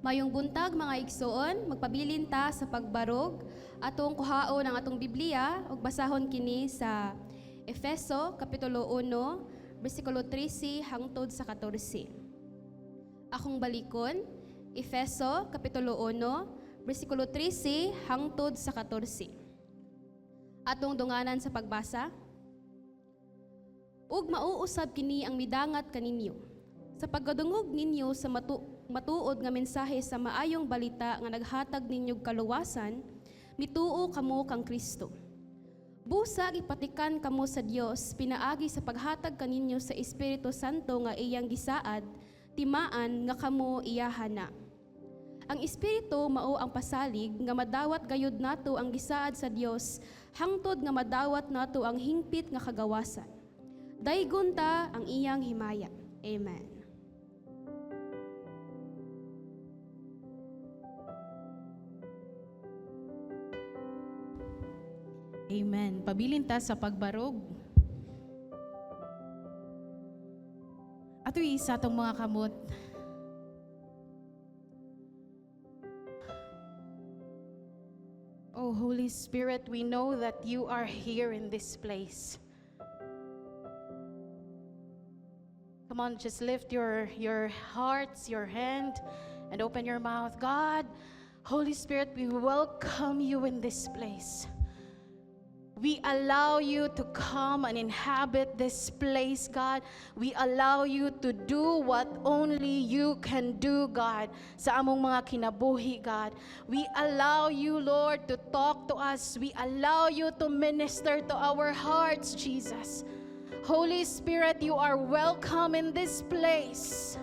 Mayong buntag mga igsoon, magpabilin ta sa pagbarog atong kuhaon ang atong Biblia ug basahon kini sa Efeso kapitulo 1 bersikulo 13 hangtod sa 14. Akong balikon, Efeso kapitulo 1 bersikulo 13 hangtod sa 14. Atong dunganan sa pagbasa. Ug mauusab kini ang midangat kaninyo sa pagdungog ninyo sa matuod nga mensahe sa maayong balita nga naghatag ninyog kaluwasan, mituo kamo kang Kristo. Busa ipatikan kamo sa Dios pinaagi sa paghatag kaninyo sa Espiritu Santo nga iyang gisaad, timaan nga kamo iyahana. Ang Espiritu mao ang pasalig nga madawat gayud nato ang gisaad sa Dios, hangtod nga madawat nato ang hingpit nga kagawasan. Daygon ta ang iyang himaya. Amen. Amen. Pabilin ta sa pagbarog. Ato'y isa tong mga kamot. Oh, Holy Spirit, we know that you are here in this place. Come on, just lift your hearts, your hand, and open your mouth. God, Holy Spirit, we welcome you in this place. We allow you to come and inhabit this place, God. We allow you to do what only you can do, God, sa among mga kinabuhi, God. We allow you, Lord, to talk to us. We allow you to minister to our hearts, Jesus. Holy Spirit, you are welcome in this place.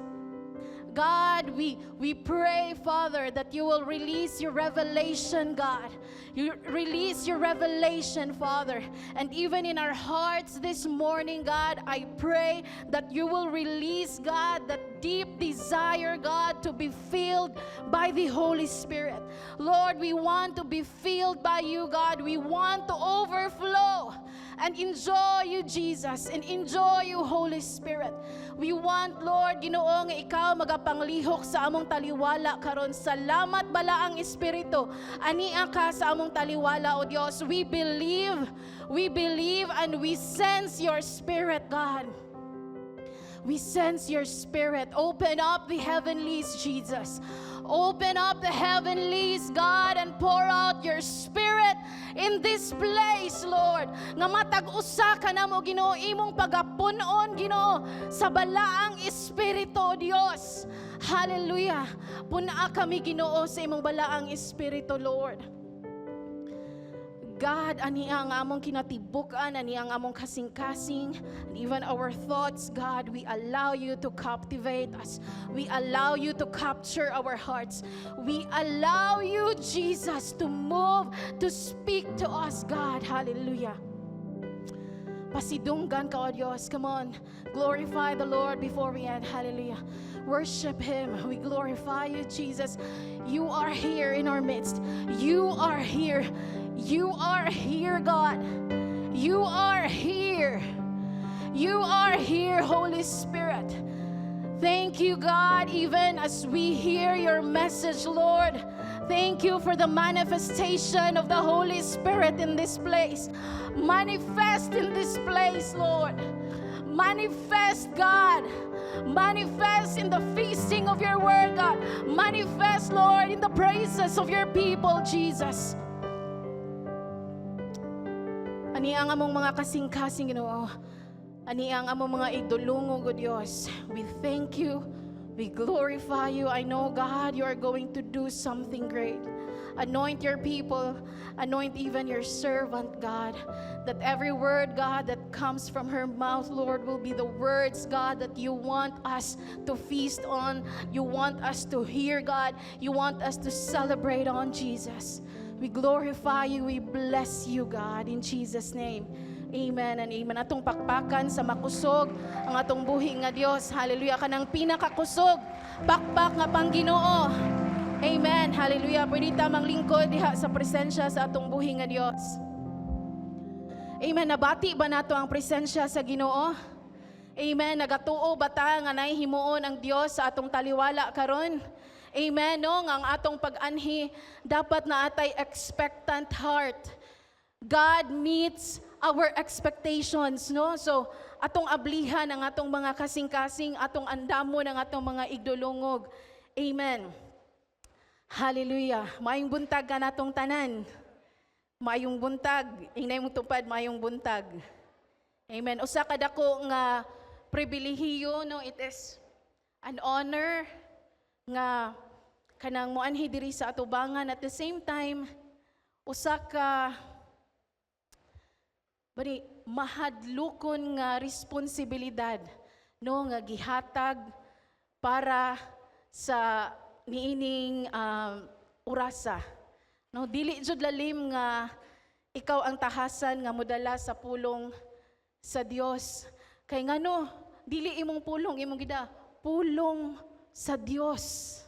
God, we pray, Father, that you will release your revelation, God. You release your revelation, Father. And even in our hearts this morning, God, I pray that you will release, God, that deep desire, God, to be filled by the Holy Spirit. Lord, we want to be filled by you, God. We want to overflow and enjoy you, Jesus, and enjoy you, Holy Spirit. We want, Lord, Ginoo, nga ikaw magapanglihok sa among taliwala karon. Salamat bala ang Espiritu. Ania ka sa among taliwala, O Dios. We believe, and we sense your Spirit, God. We sense your Spirit. Open up the heavenlies, Jesus. Open up the heavenlies, God, and pour out your Spirit in this place, Lord. Nga matag-usa ka na mo, Ginoo, imong pagapunon, Ginoo, sa balaang Espiritu, Dios. Hallelujah. Puna kami, Ginoo, sa imong balaang Espiritu, Lord. God, ani ang among kinatibukan, ani ang among kasing-kasing, and even our thoughts, God, we allow you to captivate us. We allow you to capture our hearts. We allow you, Jesus, to move, to speak to us, God. Hallelujah. Pasidunggan ka, O Diyos. Come on. Glorify the Lord before we end. Hallelujah. Worship Him. We glorify you, Jesus. You are here in our midst. You are here. You are here, God. You are here. You are here, Holy Spirit. Thank you, God, even as we hear your message, Lord. Thank you for the manifestation of the Holy Spirit in this place. Manifest in this place, Lord. Manifest, God. Manifest in the feasting of your word, God. Manifest, Lord, in the praises of your people, Jesus. Ani ang among mga kasing-kasing, Ginoo. Ani ang among mga idulungo, O Diyos. We thank you. We glorify you. I know, God, you are going to do something great. Anoint your people. Anoint even your servant, God. That every word, God, that comes from her mouth, Lord, will be the words, God, that you want us to feast on. You want us to hear, God. You want us to celebrate on, Jesus. We glorify you. We bless you, God, in Jesus' name. Amen and amen. Atong pakpakan sa makusog ang atong buhi nga Dios. Hallelujah. Kanang pinakakusog, pakpak nga Pangginoo. Amen. Hallelujah. Pwede tamang lingkod diha sa presensya sa atong buhi nga Dios. Amen. Nabati ba nato ang presensya sa Ginoo? Amen. Nagatuo ba ta nga nahihimuon ang Dios sa atong taliwala karon? Amen, no? Nga ang atong pag-anhi, dapat na atay expectant heart. God meets our expectations, no? So, atong ablihan ang atong mga kasing-kasing, atong andamon ang atong mga igdulungog. Amen. Hallelujah. Maayong buntag ka natong tanan. Maayong buntag. Inay mong tupad, maayong buntag. Amen. Usa ka dako nga pribilehiyo, no? It is an honor nga kanang moanhi diri sa atubangan. At the same time, usa ka bari mahadlukon nga responsibilidad, no, nga gihatag para sa niining urasa, no, dili jud lalim nga ikaw ang tahasan nga modala sa pulong sa Dios, kay ngano dili imong pulong, imong gida pulong sa Dios,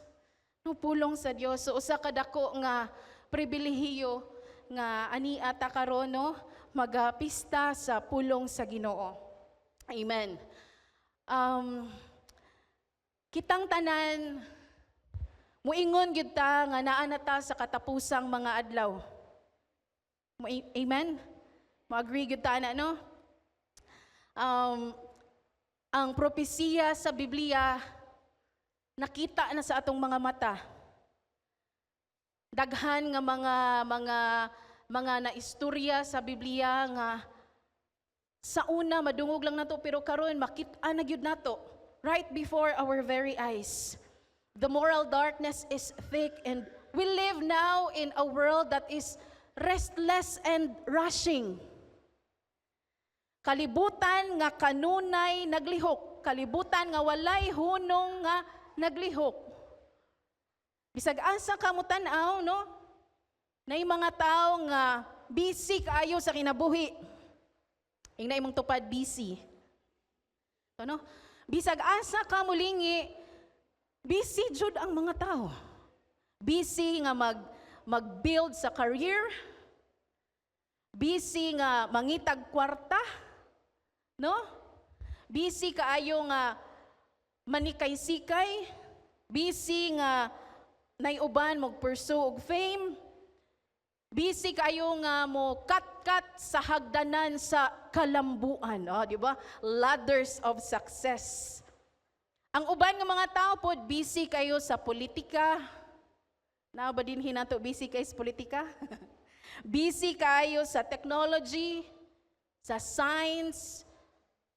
no, pulong sa Dios. So usa ka dako nga pribilehiyo nga ani ata karon, no, magapista sa pulong sa Ginoo. Amen. Kitang tanan muingon gyud ta nga naa na ta sa katapusang mga adlaw. Amen. Mo-agree gyud ta na, no? Ang propesiya sa Biblia nakita na sa atong mga mata. Daghan nga mga naistorya sa Biblia nga sa una madungog lang nato pero karon makita na gyud nato right before our very eyes. The moral darkness is thick and we live now in a world that is restless and rushing. Kalibutan nga kanunay naglihok, kalibutan nga walay hunong nga naglihok. Bisag asa ka mo tan-aw, no? Na mga tao nga busy kaayo sa kinabuhi. Ingna imong tupad busy. Ano? Bisag asa ka mulingi, busy jud ang mga tao. Busy nga mag-build sa career. Busy nga mangitag kwarta. No? Busy kaayo nga manikay-sikay. Busy nga naiuban mag-pursue og fame. Busy kayo nga mo kat-kat sa hagdanan sa kalambuan, di ba? Ladders of success. Ang uban nga mga tao pod busy kayo sa politika. Na ba din hinato busy kayo sa politika? Busy kayo sa technology, sa science,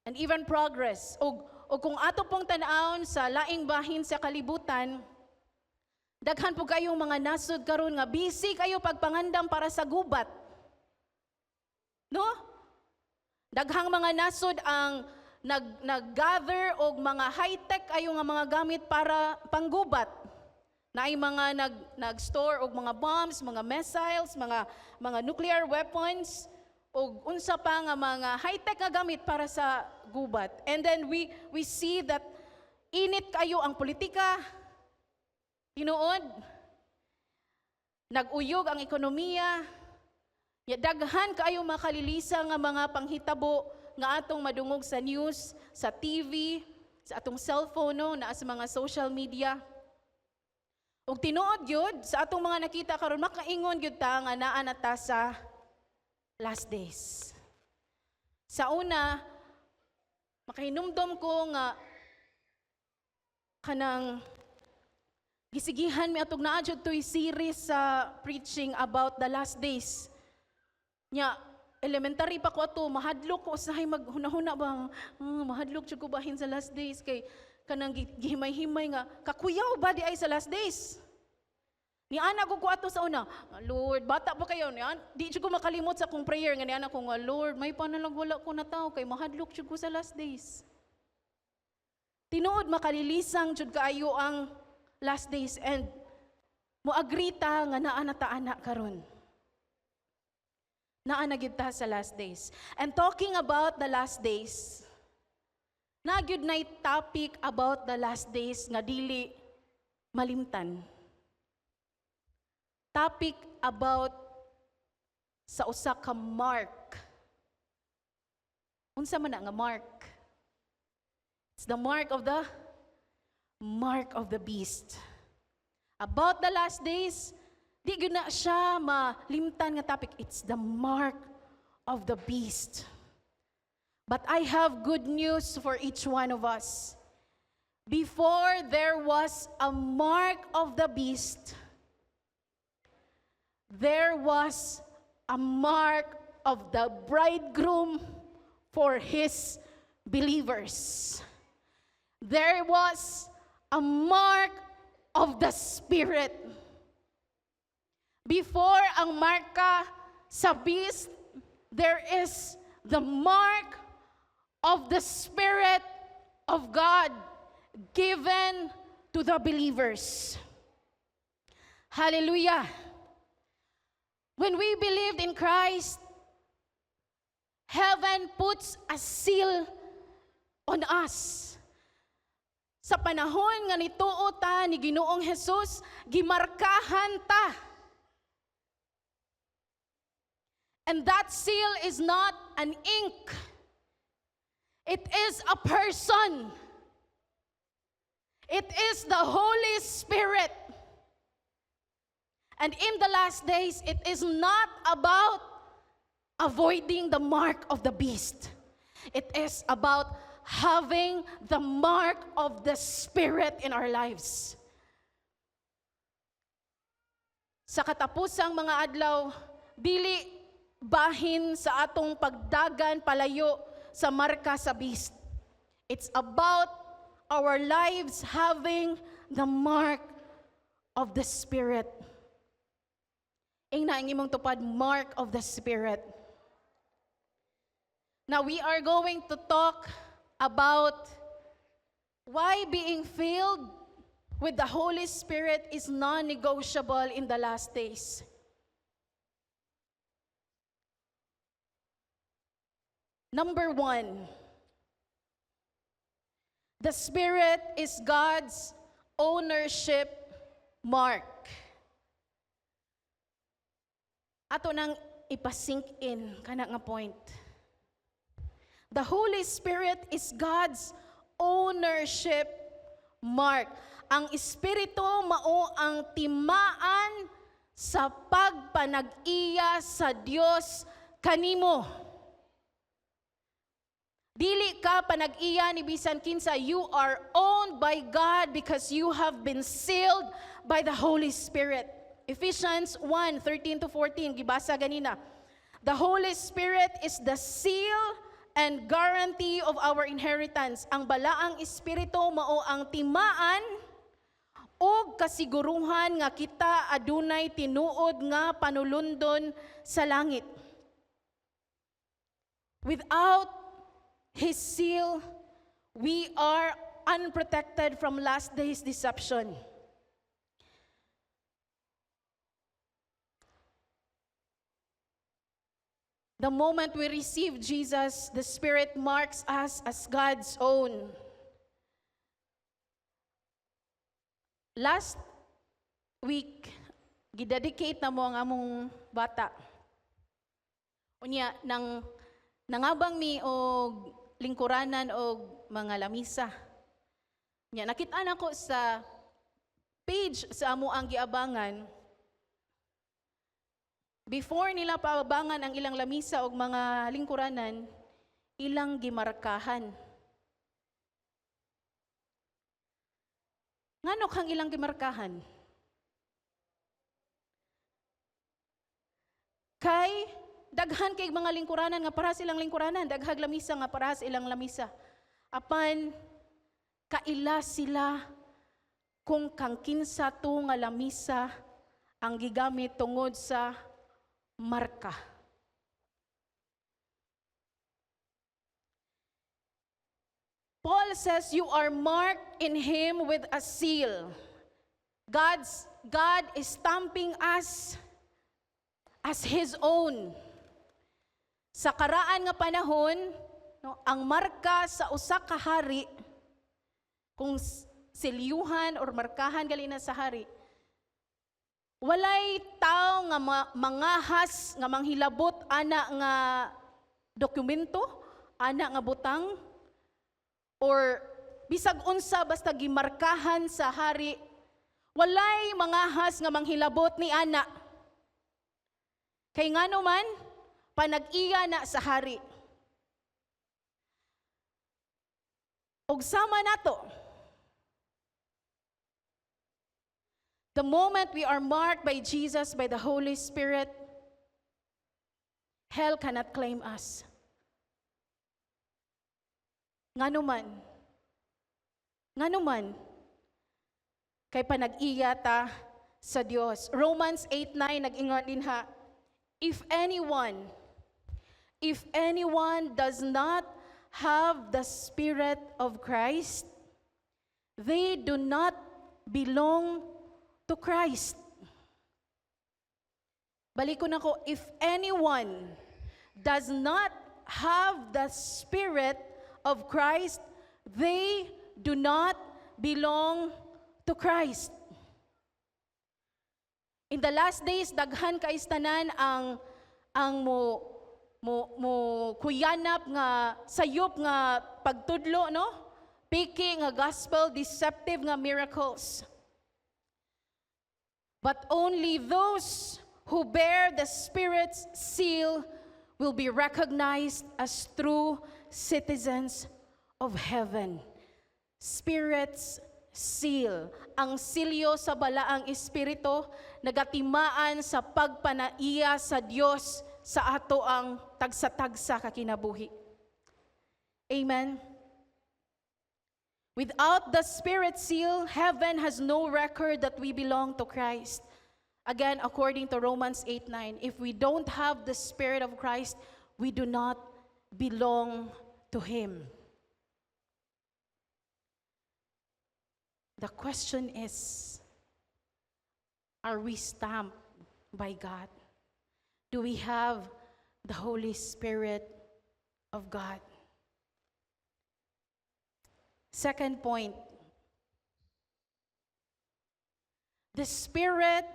and even progress. O kung ato pong tan-awon sa laing bahin sa kalibutan, daghan po kayong mga nasod karon nga busy kayo pagpangandam para sa gubat. No? Daghang mga nasod ang nag-gather og mga high-tech ayo nga mga gamit para panggubat. Naay mga nag-store og mga bombs, mga missiles, mga nuclear weapons og unsa pa nga mga high-tech nga gamit para sa gubat. And then we see that init kayo ang politika. Tinuod, nag-uyog ang ekonomiya, daghan kaayo makalilisa nga mga panghitabo nga atong madungog sa news, sa TV, sa atong cellphone, no, na sa mga social media. Ug tinuod gyud sa atong mga nakita karon makaingon gyud ta nga naa na ta sa last days. Sa una, makahinumdom ko nga kanang gisigihan mi atong naa jud toy series sa preaching about the last days. Nya elementary pa ko ato, mahadlok ko usahay maghunahuna ba, mahadlok jud ko bahin sa last days kay kanang gihimay-himay nga kakuyaw ba di ay sa last days. Ni ana ko ato sa una, Lord, bata pa kayo ni di jud ko makalimot sa akong prayer nga ni ana ko nga Lord, may panalagwala ko na tao kay mahadlok jud ko sa last days. Tinuod makalilisang jud kaayo ang last days and moagrita nga naa na ta ana karon. Naa na gyud ta sa last days. And talking about the last days, na gyud nay topic about the last days nga dili malimtan. Topic about sa usa ka mark. Unsa man na nga mark? It's the mark of the beast. About the last days, di gyud na siya malimtan nga topic. It's the mark of the beast. But I have good news for each one of us. Before there was a mark of the beast, there was a mark of the bridegroom for his believers. There was a mark of the Spirit. Before ang marka sa beast, there is the mark of the Spirit of God given to the believers. Hallelujah. When we believed in Christ, heaven puts a seal on us. Sa panahon nga nituo ta ni Ginoong Hesus, gimarkahan ta. And that seal is not an ink. It is a person. It is the Holy Spirit. And in the last days, it is not about avoiding the mark of the beast. It is about having the mark of the Spirit in our lives. Sa katapusang mga adlaw, dili bahin sa atong pagdagan palayo sa marka sa beast. It's about our lives having the mark of the Spirit. Ing na ang imong tupad, mark of the Spirit. Now we are going to talk about why being filled with the Holy Spirit is non-negotiable in the last days. Number 1, the Spirit is God's ownership mark. Ato nang ipasink in kana nga point. The Holy Spirit is God's ownership mark. Ang Espiritu mao ang timaan sa pagpanag-iya sa Dios kanimo. Dili ka panag-iya ni bisan kinsa, you are owned by God because you have been sealed by the Holy Spirit. Ephesians 1:13-14, gibasa ganina. The Holy Spirit is the seal and guarantee of our inheritance. Ang balaang Espiritu mao ang timaan o kasiguruhan nga kita adunay tinuod nga panulundon sa langit. Without His seal, we are unprotected from last day's deception. The moment we receive Jesus, the Spirit marks us as God's own. Last week, gidedicate na mo ang among bata. Unya, nangabang mi og lingkuranan og mga lamisa. Nya nakita nako sa page sa amo ang giabangan. Before nila paabangan ang ilang lamisa og mga lingkuranan, ilang gimarkahan. Ngano kang ilang gimarkahan? Kay daghan kay mga lingkuranan nga para silang lingkuranan, daghag lamisa nga para sa ilang lamisa. Apan kaila sila kung kang kinsa to nga lamisa ang gigamit tungod sa marka. Paul says you are marked in him with a seal. God is stamping us as his own. Sa karaan nga panahon, no, ang marka sa usa ka hari, kung silyuhan or markahan gali na sa hari, walay tao nga mangahas nga manghilabot ana nga dokumento, ana nga butang, or bisag unsa basta gimarkahan sa hari, Walay mangahas nga manghilabot ni ana. Kay ngano man panag-iya na sa hari. Og sama nato. The moment we are marked by Jesus, by the Holy Spirit, hell cannot claim us. Ngano man, kay panag-iya ta sa Dios. Romans 8:9 nag-ingon din ha, if anyone does not have the Spirit of Christ, they do not belong to Christ. Balik ko na ko, if anyone does not have the Spirit of Christ, they do not belong to Christ. In the last days, daghan kaistanan ang mo kuyanap nga sayop nga pagtudlo, no? Piki nga gospel, deceptive nga miracles. But only those who bear the Spirit's seal will be recognized as true citizens of heaven. Spirit's seal. Ang silyo sa balaang espiritu, nagatimaan sa pagpanaiya sa Dios sa ato ang tagsa-tagsa kakinabuhi. Amen. Without the Spirit seal, heaven has no record that we belong to Christ. Again, according to Romans 8:9, if we don't have the Spirit of Christ, we do not belong to Him. The question is, are we stamped by God? Do we have the Holy Spirit of God? Second point, the Spirit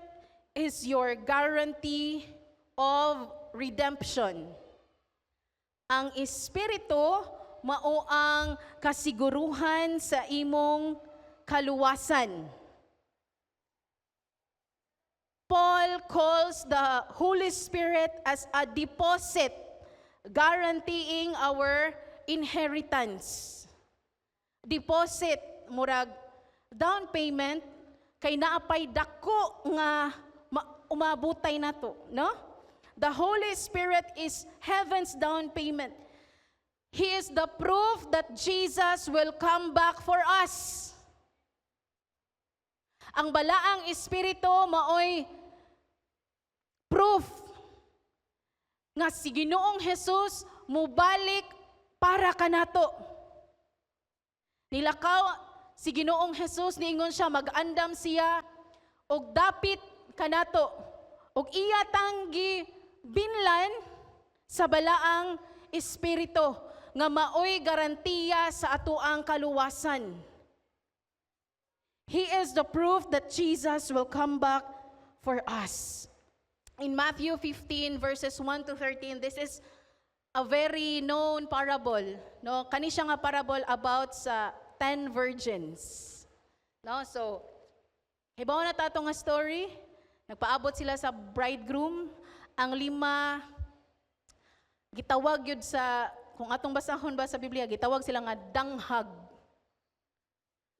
is your guarantee of redemption. Ang Espiritu mao ang kasiguruhan sa imong kaluwasan. Paul calls the Holy Spirit as a deposit, guaranteeing our inheritance. Deposit, murag down payment, kay naapay dako nga umabutay nato, no? The Holy Spirit is heaven's down payment. He is the proof that Jesus will come back for us. Ang balaang espiritu maoy proof nga si Ginoong Hesus mubalik para kanato. Nilakaw si Ginoong Hesus, niingon siya, mag-andam siya, og dapit kanato, og iya tanggi binlan sa balaang espiritu, nga maoy garantiya sa atoang kaluwasan. He is the proof that Jesus will come back for us. In Matthew 15 verses 1 to 13, this is a very known parable, no? Kani siya nga parable about sa 10 virgins. No? So, hibaw na tato nga story. Nagpaabot sila sa bridegroom. Ang 5 gitawag yun sa, kung atong basahon ba sa Biblia, gitawag sila nga danghag.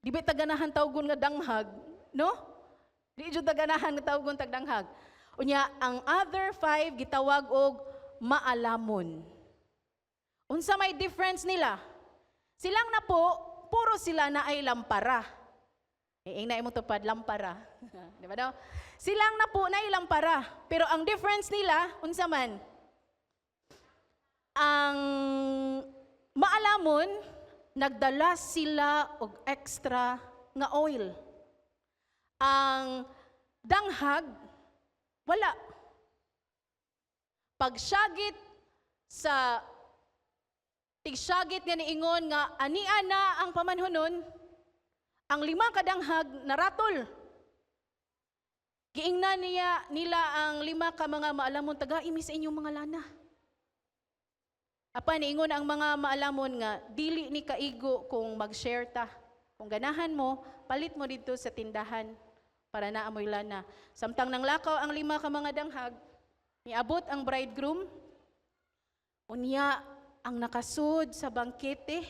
Di ba taganahan tawgon nga danghag? No? Di jud taganahan nga tawgon tag danghag. Unya, ang other 5 gitawag og maalamon. Unsa may difference nila? Silang na po, puro sila na ay lampara. Na imong tupad, lampara. Di ba daw? Silang na po na ay lampara. Pero ang difference nila, unsa man? Ang maalamon, nagdala sila og extra nga oil. Ang danghag, wala. Pagsyagit sa tigsyagit nga niingon nga ania na ang pamanhonon, ang 5 kadanghag naratol. Giingnan nila ang 5 ka mga maalamon, taga-imi sa inyong mga lana. Apa niingon ang mga maalamon nga dili ni kaigo kung mag-share ta. Kung ganahan mo, palit mo dito sa tindahan para naamoy lana. Samtang nang lakaw ang 5 ka mga danghag, niabot ang bridegroom, unya ang nakasud sa bangkete,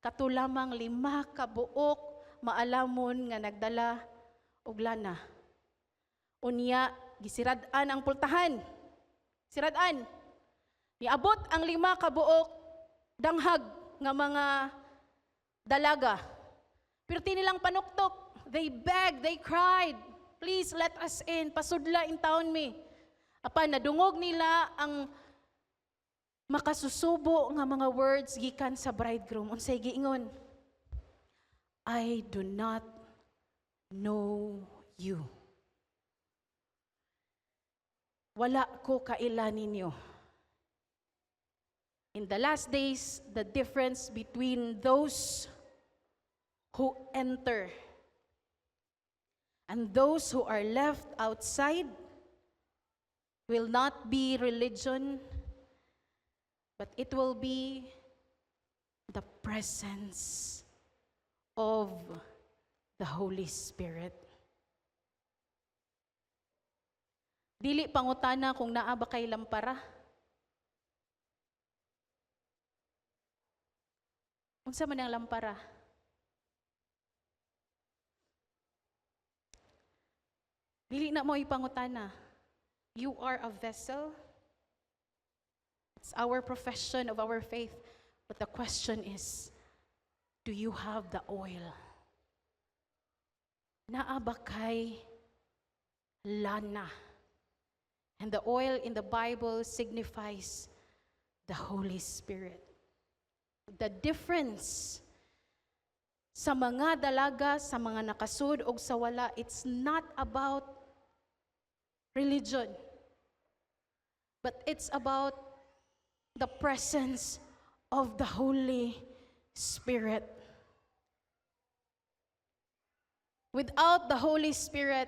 katulamang 5 ka buok maalamon nga nagdala og lana. Unya gisirad-an ang pultahan. Sirad-an. Niabot ang 5 ka buok danghag nga mga dalaga. Pero tinilang panuktok. They begged, they cried, please let us in, pasudla in town me. Apan nadungog nila ang makasusubo nga mga words gikan sa bridegroom. Unsay giingon? I do not know you. Wala ko kaila ninyo. In the last days, the difference between those who enter and those who are left outside will not be religion, but it will be the presence of the Holy Spirit. Dili pangutana kung naa ba kay lampara. Unsa man ang lampara? Dili na mo ipangutana. You are a vessel. It's our profession of our faith. But the question is, do you have the oil? Naa ba kay lana? And the oil in the Bible signifies the Holy Spirit. The difference sa mga dalaga, sa mga nakasud o sa wala, it's not about religion, but it's about the presence of the Holy Spirit. Without the Holy Spirit,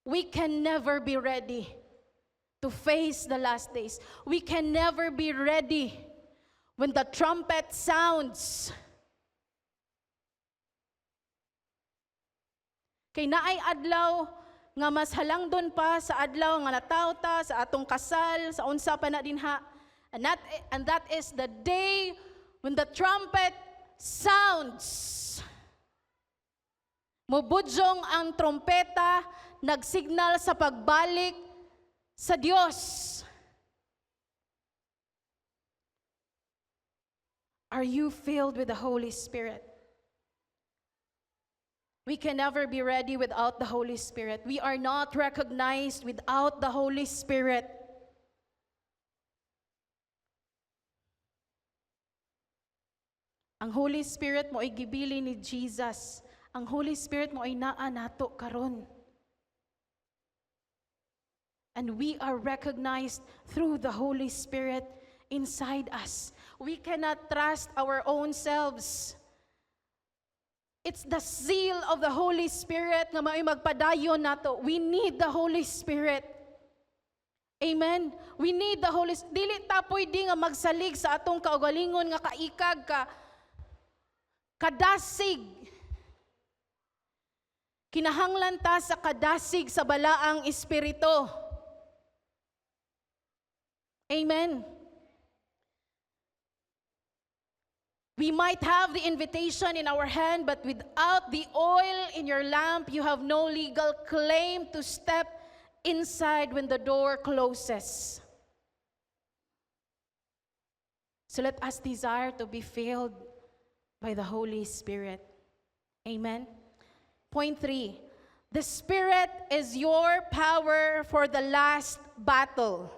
we can never be ready to face the last days. We can never be ready when the trumpet sounds. Kay naay adlaw nga mas halangdon pa sa adlaw nga natawta sa atong kasal, sa unsa pa na dinha. And that is the day when the trumpet sounds. Mubudyong ang trompeta, nagsignal sa pagbalik sa Dios. Are you filled with the Holy Spirit? We can never be ready without the Holy Spirit. We are not recognized without the Holy Spirit. Ang Holy Spirit mo ay gibili ni Jesus. Ang Holy Spirit mo ay naa nato karon. And we are recognized through the Holy Spirit inside us. We cannot trust our own selves. It's the seal of the Holy Spirit nga may magpadayon nato. We need the Holy Spirit. Amen. We need the Holy Spirit. Dili ta pwede nga magsalig sa atong kaugalingon nga kaikag ka kadasig. Kinahanglan ta sa kadasig sa balaang espiritu. Amen. We might have the invitation in our hand, but without the oil in your lamp, you have no legal claim to step inside when the door closes. So let us desire to be filled by the Holy Spirit. Amen. Point 3. The Spirit is your power for the last battle.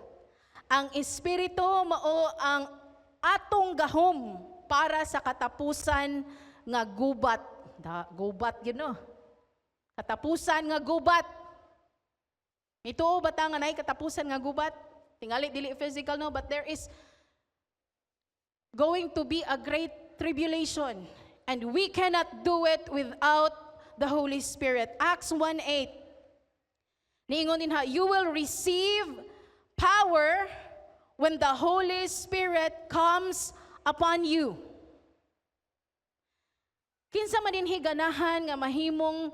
Ang Espiritu mao ang atong gahom para sa katapusan nga gubat. Gubat yun no. Katapusan nga gubat. Ito ba nga nay katapusan nga gubat? Tingali dili physical no, but there is going to be a great tribulation. And we cannot do it without the Holy Spirit. Acts 1:8. Niingon din ha, you will receive power when the Holy Spirit comes upon you. Kinsa man dinhi ganahan nga mahimong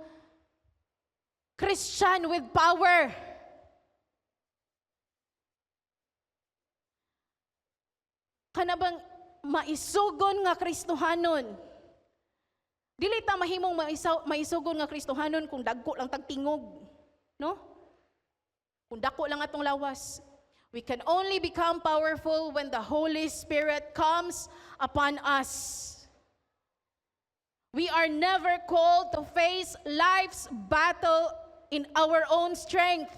Christian with power. Kanabang maisugon nga Kristohanon. Dili ta mahimong maisugon nga Kristohanon kung dagko lang tagtingog, no? Kung dako lang atong lawas. We can only become powerful when the Holy Spirit comes upon us. We are never called to face life's battle in our own strength.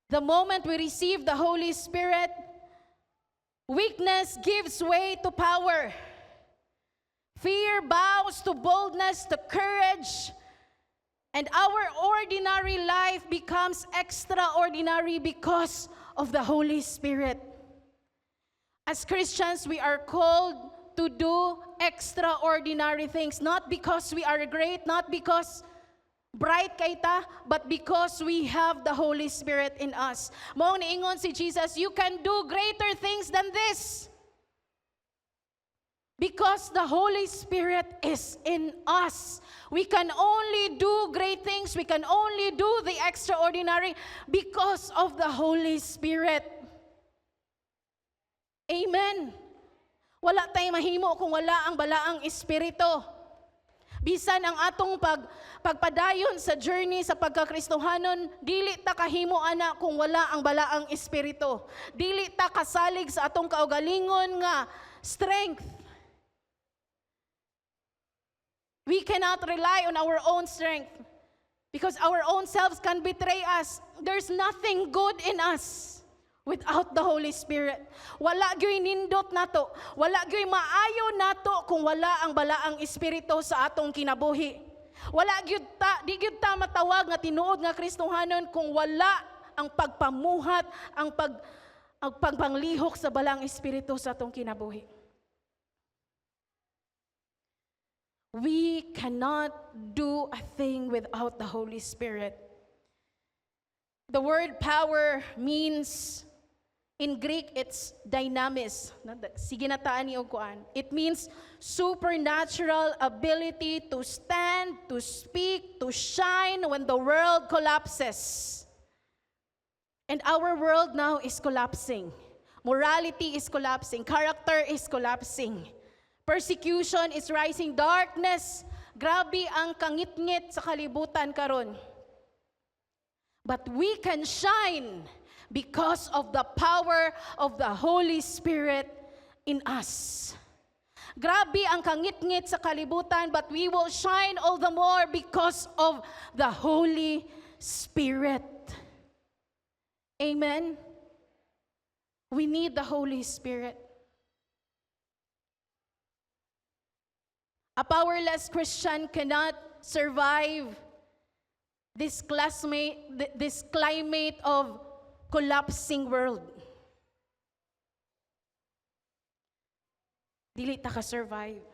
The moment we receive the Holy Spirit, weakness gives way to power. Fear bows to boldness, to courage, and our ordinary life becomes extraordinary because of the Holy Spirit. As Christians, we are called to do extraordinary things, not because we are great, not because bright kay ta, but because we have the Holy Spirit in us. Mao niingon si Jesus, you can do greater things than this. Because the Holy Spirit is in us. We can only do great things, we can only do the extraordinary because of the Holy Spirit. Amen. Wala tayong mahimo kung wala ang balaang espiritu. Bisan ang atong pagpadayon sa journey sa pagkakristohanon, dili ta kahimo ana kung wala ang balaang espiritu. Dili ta kasalig sa atong kaugalingon nga strength. We cannot rely on our own strength because our own selves can betray us. There's nothing good in us without the Holy Spirit. Wala gyud nindot nato, wala gyud maayo nato kung wala ang balaang espiritu sa atong kinabuhi. Wala gyud ta, di gyud ta matawag nga tinuod nga Kristohanon kung wala ang pagpamuhat, ang pagpanglihok sa balaang espiritu sa atong kinabuhi. We cannot do a thing without the Holy Spirit. The word power means, in Greek, it's dynamis. Sige na taan niyo kuan. It means supernatural ability to stand, to speak, to shine when the world collapses. And our world now is collapsing. Morality is collapsing. Character is collapsing. Persecution is rising. Darkness, grabe ang kangit-ngit sa kalibutan karon. But we can shine because of the power of the Holy Spirit in us. Grabe ang kangit-ngit sa kalibutan, but we will shine all the more because of the Holy Spirit. Amen? We need the Holy Spirit. A powerless Christian cannot survive this climate of collapsing world. Dili ta ka-survive.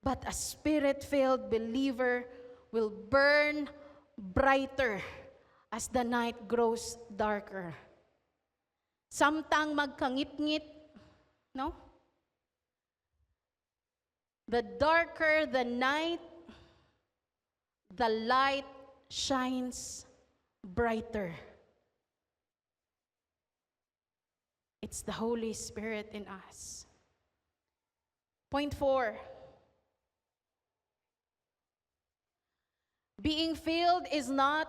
But a spirit-filled believer will burn brighter as the night grows darker. Samtang magkangit-ngit, no? The darker the night, the light shines brighter. It's the Holy Spirit in us. Point 4. Being filled is not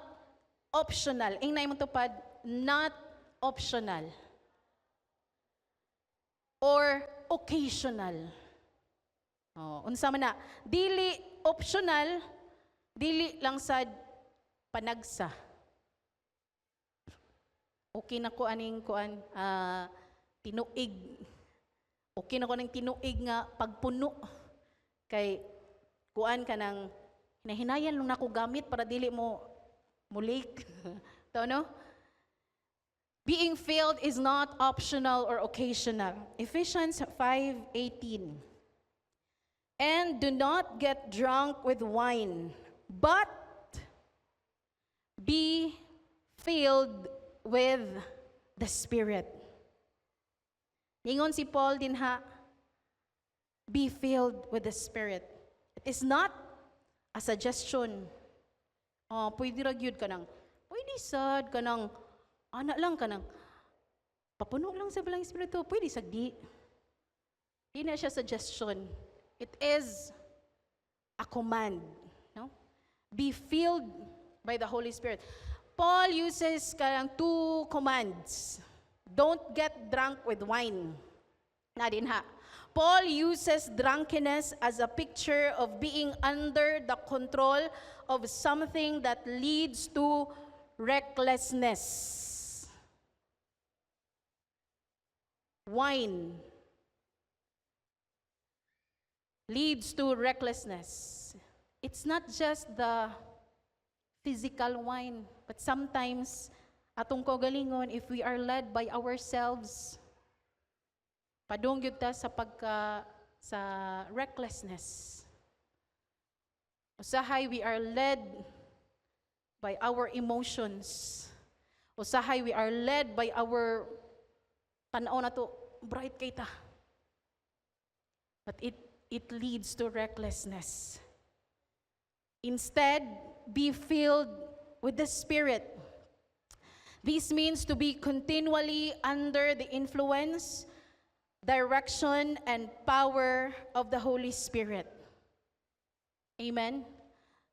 optional. Ang naimong tupad, not optional. Or occasional. Oh, unsa man na, dili optional, dili lang sad panagsa. Okay na ko aning kuan tinuig. Okay na ko aning tinuig nga pagpuno kay kuan ka nang hinahinayan lang nako gamit para dili mo mulik. Tao no? Being filled is not optional or occasional. Ephesians 5:18. And do not get drunk with wine, but be filled with the Spirit. Ningon si Paul din ha, be filled with the Spirit. It is not a suggestion. Pwede ra gyud ka nang, pwede sad ka nang, ana lang ka nang, papuno lang sa balang espiritu, pwede sa di. Di na siya suggestion. It is a command. No? Be filled by the Holy Spirit. Paul uses two commands. Don't get drunk with wine. Na din ha. Paul uses drunkenness as a picture of being under the control of something that leads to recklessness. Wine leads to recklessness. It's not just the physical wine, but sometimes atong kaugalingon, if we are led by ourselves, padung gyud ta sa recklessness. Usahay we are led by our emotions. Usahay we are led by our tanaw na to, bright kay ta. But it leads to recklessness. Instead, be filled with the Spirit. This means to be continually under the influence, direction, and power of the Holy Spirit. Amen?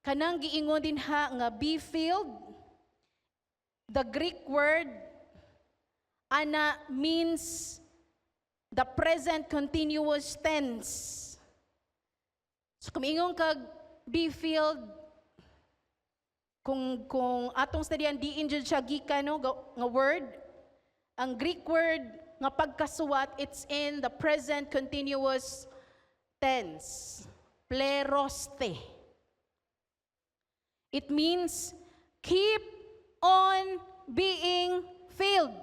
Kanang giingon din ha nga be filled. The Greek word ana means the present continuous tense. So kung ingon kag be filled, kung atong studian diin jud siya gikan no nga word, ang Greek word nga pagkasuwat, it's in the present continuous tense. Pleroste. It means keep on being filled.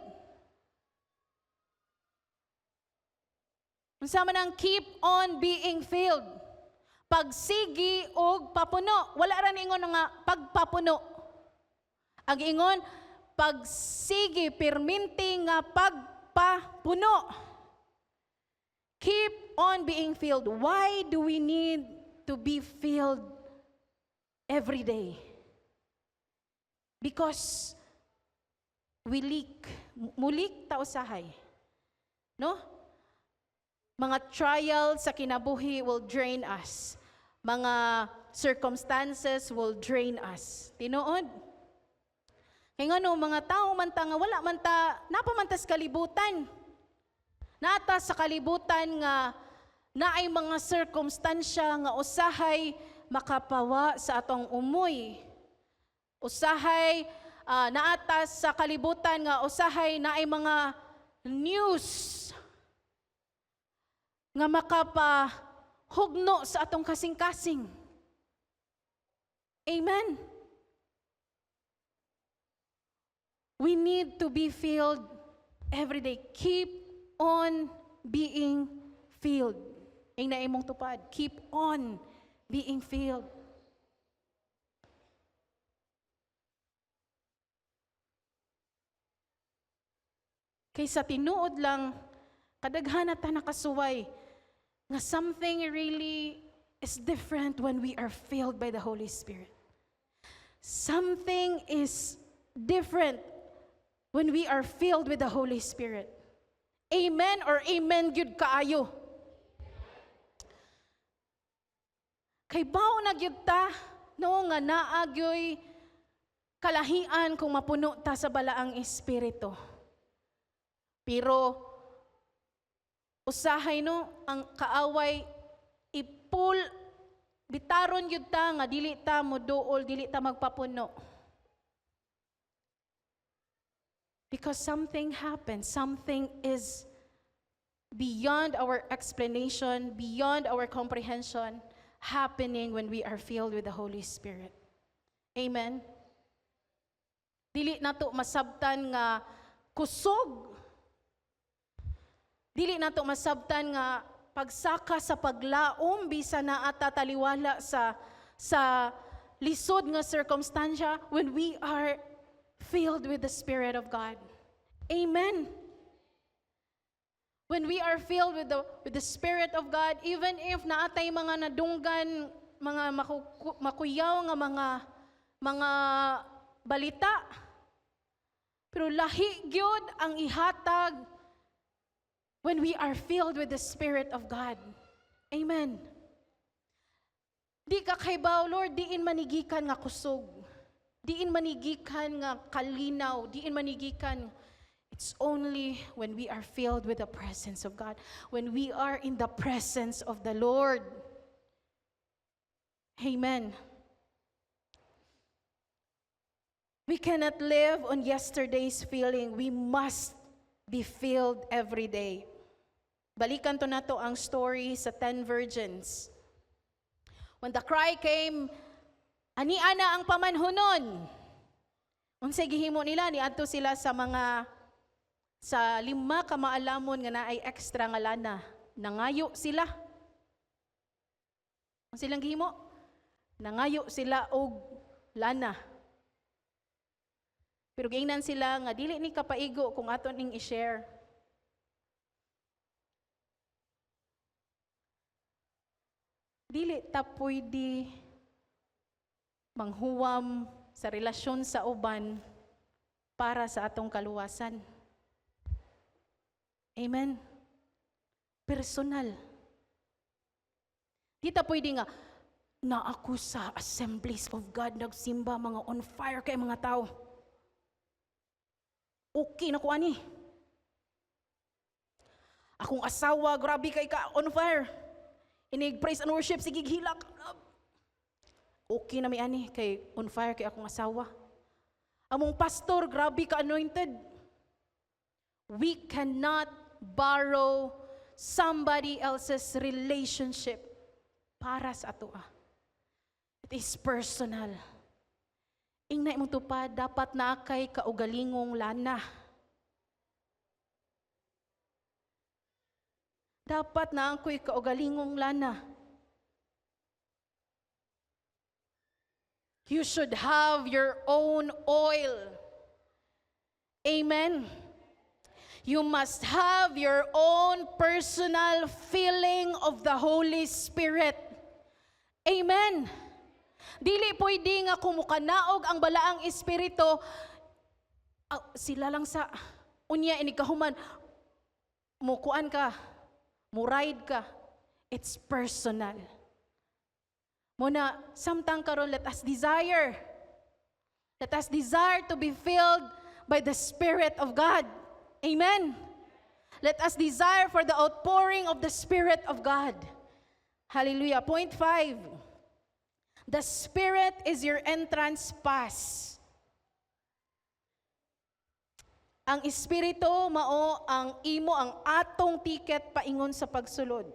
Unsa man ang keep on being filled? Pagsigi og papuno. Wala ra ningon nga pagpapuno. Ang ingon pagsigi perminti nga pagpapuno. Keep on being filled. Why do we need to be filled every day? Because we leak. Mulik ta usahay. No? Mga trials sa kinabuhi will drain us. Mga circumstances will drain us. Tinuod? Kaya nga no, mga tao man ta nga wala man ta, napamantas kalibutan. Nata sa kalibutan nga naay mga circumstansya nga usahay makapawa sa atong umoy. Usahay naatas sa kalibutan nga usahay naay mga news nga makapahugno sa atong kasing-kasing. Amen. We need to be filled every day. Keep on being filled. Ang naimong tupad. Keep on being filled. Kaysa tinuod lang, kadaghan ta nakasuway, nga something really is different when we are filled by the Holy Spirit. Something is different when we are filled with the Holy Spirit. Amen or amen gyud kaayo. Kay bao na gyud ta no nga naagyoy kalahian kung mapuno ta sa balaang espiritu. Pero usahay no ang kaaway ipul bitaron gyud ta nga dili ta moduol, dili ta magpapuno. Because something happens, something is beyond our explanation, beyond our comprehension, happening when we are filled with the Holy Spirit. Amen? Dili nato masabtan nga kusog. Dili nato masabtan nga pagsaka sa paglaom bisa na ata taliwala sa lisod nga circumstansya when we are filled with the Spirit of God. Amen. When we are filled with the Spirit of God, even if naatay mga nadunggan, mga makuyaw nga mga balita. Pero lahi gyud ang ihatag when we are filled with the Spirit of God. Amen. Di ka kaybaw, Lord, diin manigikan nga kusog. Diin manigikan nga kalinaw. Diin manigikan. It's only when we are filled with the presence of God. When we are in the presence of the Lord. Amen. We cannot live on yesterday's feeling. We must be filled every day. Balikan to nato ang story sa 10 virgins. When the cry came, ani ana ang pamanhunon. Unsay gihimo nila, niadto sila sa 5 ka maalamon nga naay extra nga lana. Nangayo sila. Ang silang gihimo? Nangayo sila og lana. Pero giingnan sila nga dili ni kapaigo kung aton ning i-share. Dili ta pwede manghuwam sa relasyon sa uban para sa atong kaluwasan. Amen. Personal. Di ta pwede nga na ako sa Assemblies of God nagsimba mga on fire kay mga tao. Okay na ko ani. Akong asawa grabe kay ka on fire. Inig praise and worship, sige hilak. Okay na may ani, kay on fire kay akong asawa. Among pastor, grabe ka anointed. We cannot borrow somebody else's relationship para sa ato. It is personal. Ingnay mong tupad, dapat na kay kaugalingong lana. Dapat na ang ko'y kaugalingong lana. You should have your own oil. Amen. You must have your own personal filling of the Holy Spirit. Amen. Dili pwede nga kumukanaog ang balaang espiritu. Sila lang sa unya inikahuman. Mukuan ka. Muride ka. It's personal. Muna, samtang karon let us desire. Let us desire to be filled by the Spirit of God. Amen. Let us desire for the outpouring of the Spirit of God. Hallelujah. Point 5. The Spirit is your entrance pass. Ang Espiritu mao ang imo ang atong ticket paingon sa pagsulod.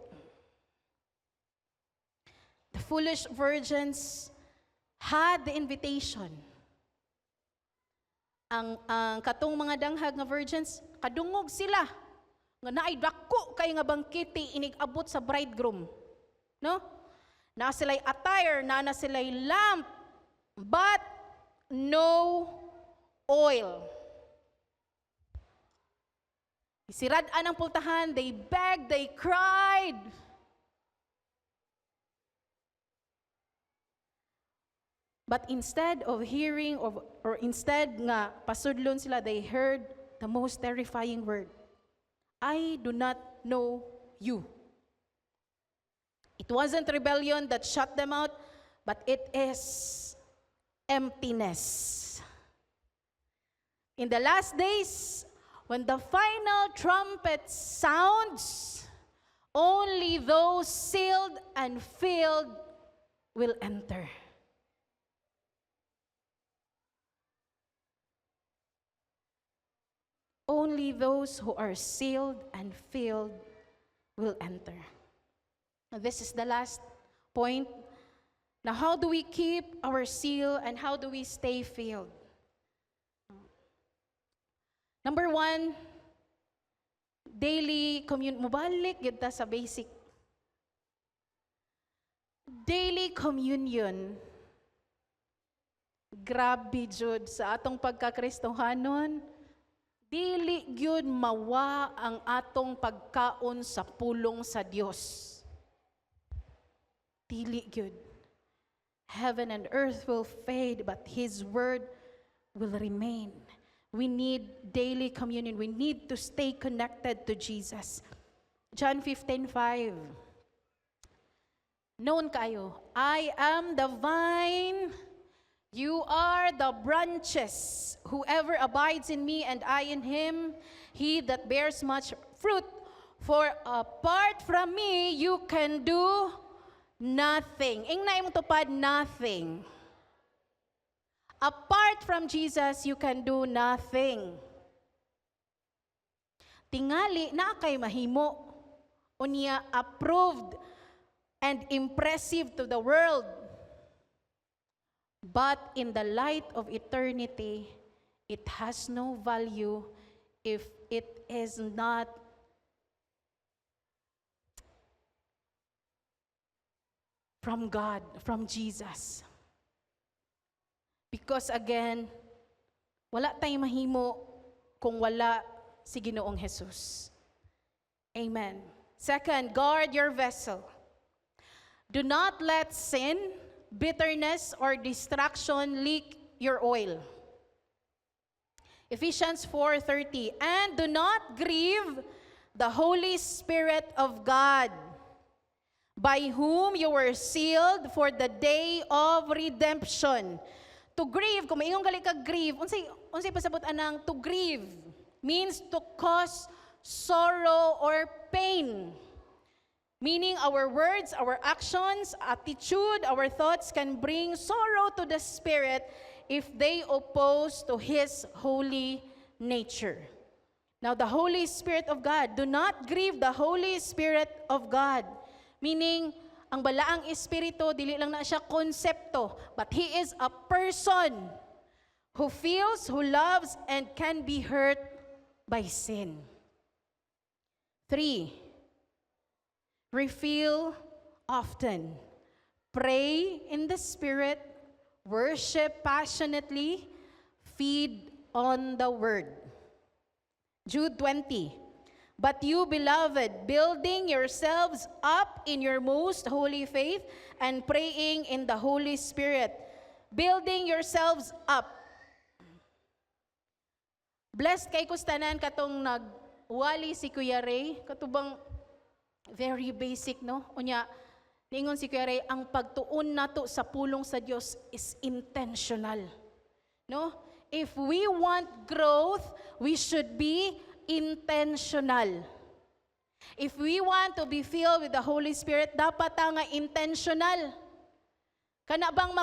The foolish virgins had the invitation. Ang katong mga danghag nga virgins, kadungog sila nga naay dako kay nga bangkete inig-abot sa bridegroom. No? Na sila'y attire, na sila'y lamp, but no oil. Isirad-an ang pultahan, they begged, they cried. But instead of hearing, or instead nga pasudlon sila, they heard the most terrifying word. I do not know you. It wasn't rebellion that shut them out, but it is emptiness. In the last days, when the final trumpet sounds, only those sealed and filled will enter. Only those who are sealed and filled will enter. Now, this is the last point. Now, how do we keep our seal and how do we stay filled? Number 1, daily mubalik yun ta sa basic. Daily communion. Grabe jud sa atong pagkakristohanon. Dili gyud mawa ang atong pagkaon sa pulong sa Dios. Dili gyud. Heaven and earth will fade, but His word will remain. We need daily communion. We need to stay connected to Jesus. John 15:5. Known kayo, I am the vine, you are the branches. Whoever abides in me and I in him, he that bears much fruit. For apart from me, you can do nothing. Ing na imong tupad, nothing. Apart from Jesus, you can do nothing. Tingali na kay mahimo. Unya approved and impressive to the world. But in the light of eternity, it has no value if it is not from God, from Jesus. Because again, wala tayong mahimo kung wala si Ginoong Jesus. Amen. Second, guard your vessel. Do not let sin, bitterness, or distraction leak your oil. Ephesians 4:30, and do not grieve the Holy Spirit of God, by whom you were sealed for the day of redemption. To grieve, kung maingong gali ka grieve, unsay pasabot anang to grieve means to cause sorrow or pain. Meaning our words, our actions, attitude, our thoughts can bring sorrow to the Spirit if they oppose to His holy nature. Now the Holy Spirit of God, do not grieve the Holy Spirit of God. Meaning, ang balaang espiritu, dili lang na siya konsepto, but He is a person who feels, who loves, and can be hurt by sin. 3, refill often. Pray in the Spirit, worship passionately, feed on the Word. Jude 20. But you, beloved, building yourselves up in your most holy faith and praying in the Holy Spirit. Building yourselves up. Blessed kay kustanan katong nagwali si Kuya Ray, katubang very basic, no? Unya, niingon si Kuya Ray, ang pagtuon nato sa pulong sa Dios is intentional. No? If we want growth, we should be intentional. If we want to be filled with the Holy Spirit, dapat nga intentional. Kana bang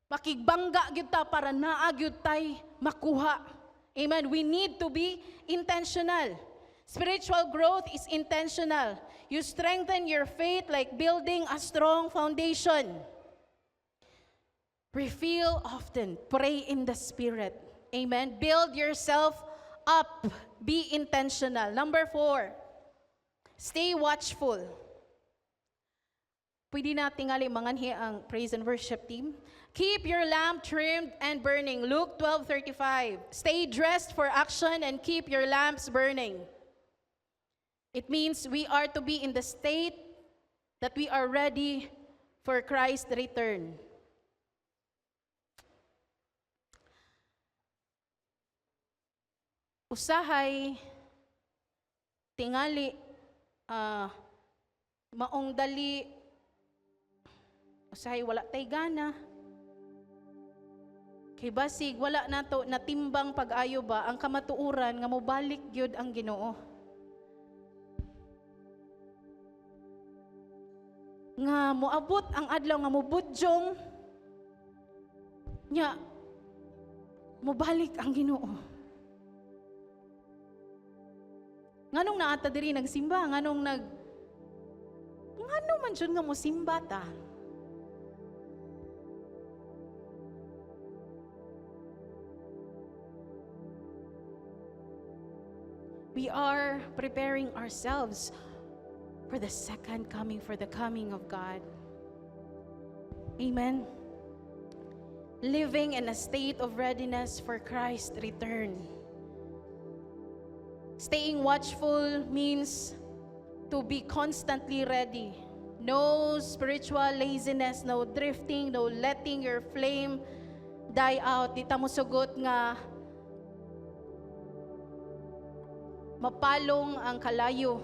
makigbangga gyud ta para naa gyud tay makuha. Amen. We need to be intentional. Spiritual growth is intentional. You strengthen your faith like building a strong foundation. Refill often. Pray in the Spirit. Amen. Build yourself up. Be intentional. Number 4, stay watchful. Pwede na tingali manganhi ang praise and worship team. Keep your lamp trimmed and burning. Luke 12:35. Stay dressed for action and keep your lamps burning. It means we are to be in the state that we are ready for Christ's return. Usahay, tingali, maong dali, usahay wala tay gana. Kay basig wala nato natimbang pag-ayo ba ang kamatuuran nga mobalik gyud ang Ginoo. Nga moabot ang adlaw nga mobudyong nya mobalik ang Ginoo. Nganong naata diri nagsimba, nganong ngano man jud nga mosimba ta. We are preparing ourselves for the second coming, for the coming of God. Amen. Living in a state of readiness for Christ's return. Staying watchful means to be constantly ready. No spiritual laziness, no drifting, no letting your flame die out. Di ta mo sugot nga mapalong ang kalayo.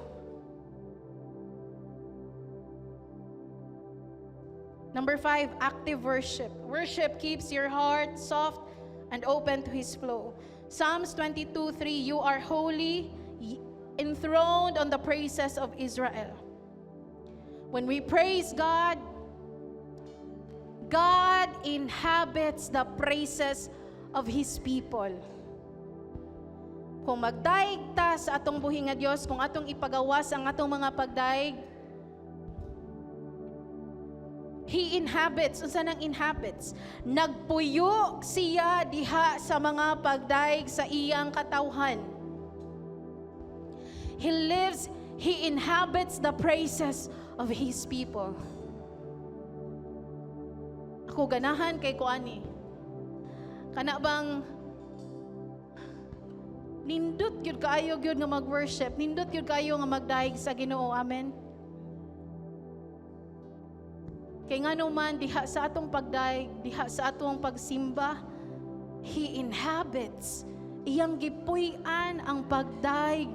Number 5, active worship. Worship keeps your heart soft and open to His flow. Psalms 22:3, you are holy, enthroned on the praises of Israel. When we praise God, God inhabits the praises of His people. Kung magdaig ta sa atong buhi nga Dios, kung atong ipagawas ang atong mga pagdaig, He inhabits. Unsa nang inhabits? Nagpuyo siya diha sa mga pagdaig sa iyang katawhan. He lives, He inhabits the praises of His people. Ako ganahan kay kuani. Kana bang nindot gyud kaayo gyud nga mag-worship, nindot gyud kaayo nga magdaig sa Ginoo. Amen. Kay ngano man diha sa atong pagdaig, diha sa atong pagsimba, He inhabits. Iyang gipuy-an ang pagdaig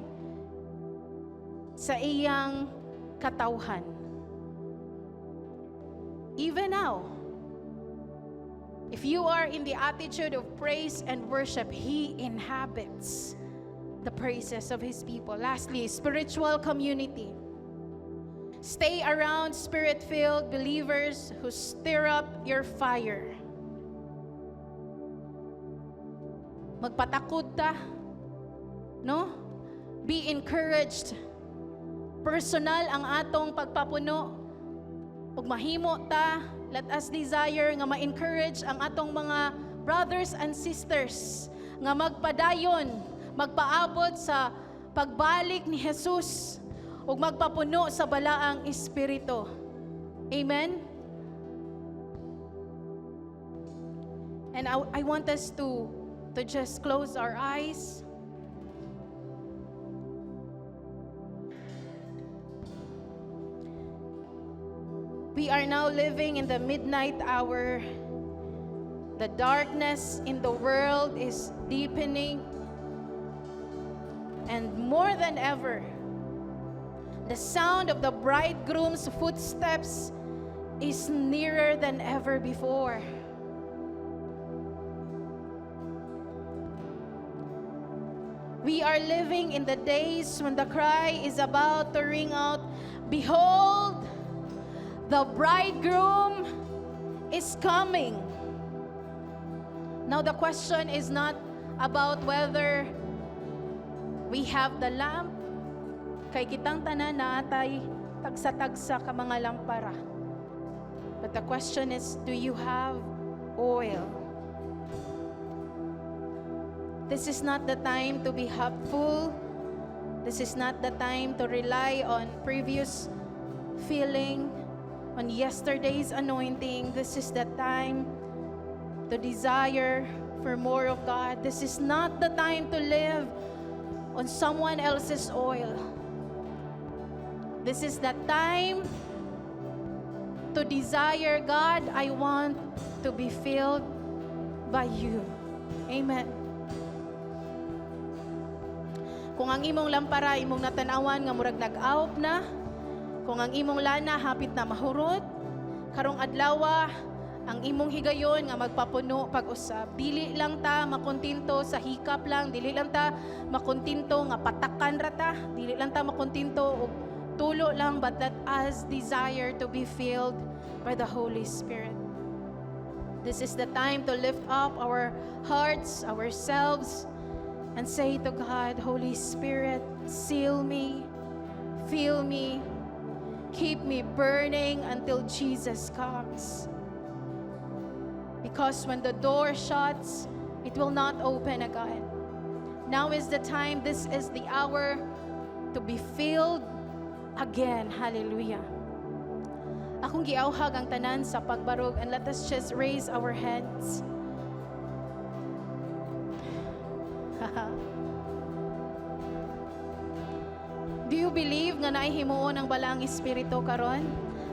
sa iyang katawhan. Even now, if you are in the attitude of praise and worship, He inhabits the praises of His people. Lastly, spiritual community. Stay around Spirit-filled believers who stir up your fire. Magpatakod ta, no? Be encouraged. Personal ang atong pagpapuno. Ug mahimo ta, let us desire nga ma-encourage ang atong mga brothers and sisters nga magpadayon, magpaabot sa pagbalik ni Jesus ug magpapuno sa balaang espiritu. Amen? And I want us to just close our eyes. We are now living in the midnight hour. The darkness in the world is deepening. And more than ever, the sound of the bridegroom's footsteps is nearer than ever before. We are living in the days when the cry is about to ring out, "Behold, the bridegroom is coming." Now the question is not about whether we have the lamp, kay kitang tanan naatay tagsa-tagsa ka mga lampara. But the question is, do you have oil? This is not the time to be hopeful. This is not the time to rely on previous feeling, on yesterday's anointing. This is the time to desire for more of God. This is not the time to live on someone else's oil. This is the time to desire, God, I want to be filled by you. Amen. Kung ang imong lampara, imong natanawan nga murag nag-out na, kung ang imong lana hapit na mahurot, karong adlaw ang imong higayon nga magpapuno pag-usab. Dili lang ta makontinto sa hikap lang, dili lang ta makontinto nga patakan rata, dili lang ta makontinto og tulo lang, but let us desire to be filled by the Holy Spirit. This is the time to lift up our hearts, ourselves, and say to God, Holy Spirit, seal me, fill me, keep me burning until Jesus comes. Because when the door shuts, it will not open again. Now is the time, this is the hour to be filled again. Hallelujah. Akong giauhag ang tanan sa pagbarog, and let us just raise our heads. Do you believe nga naihimuon ang balang espiritu karon?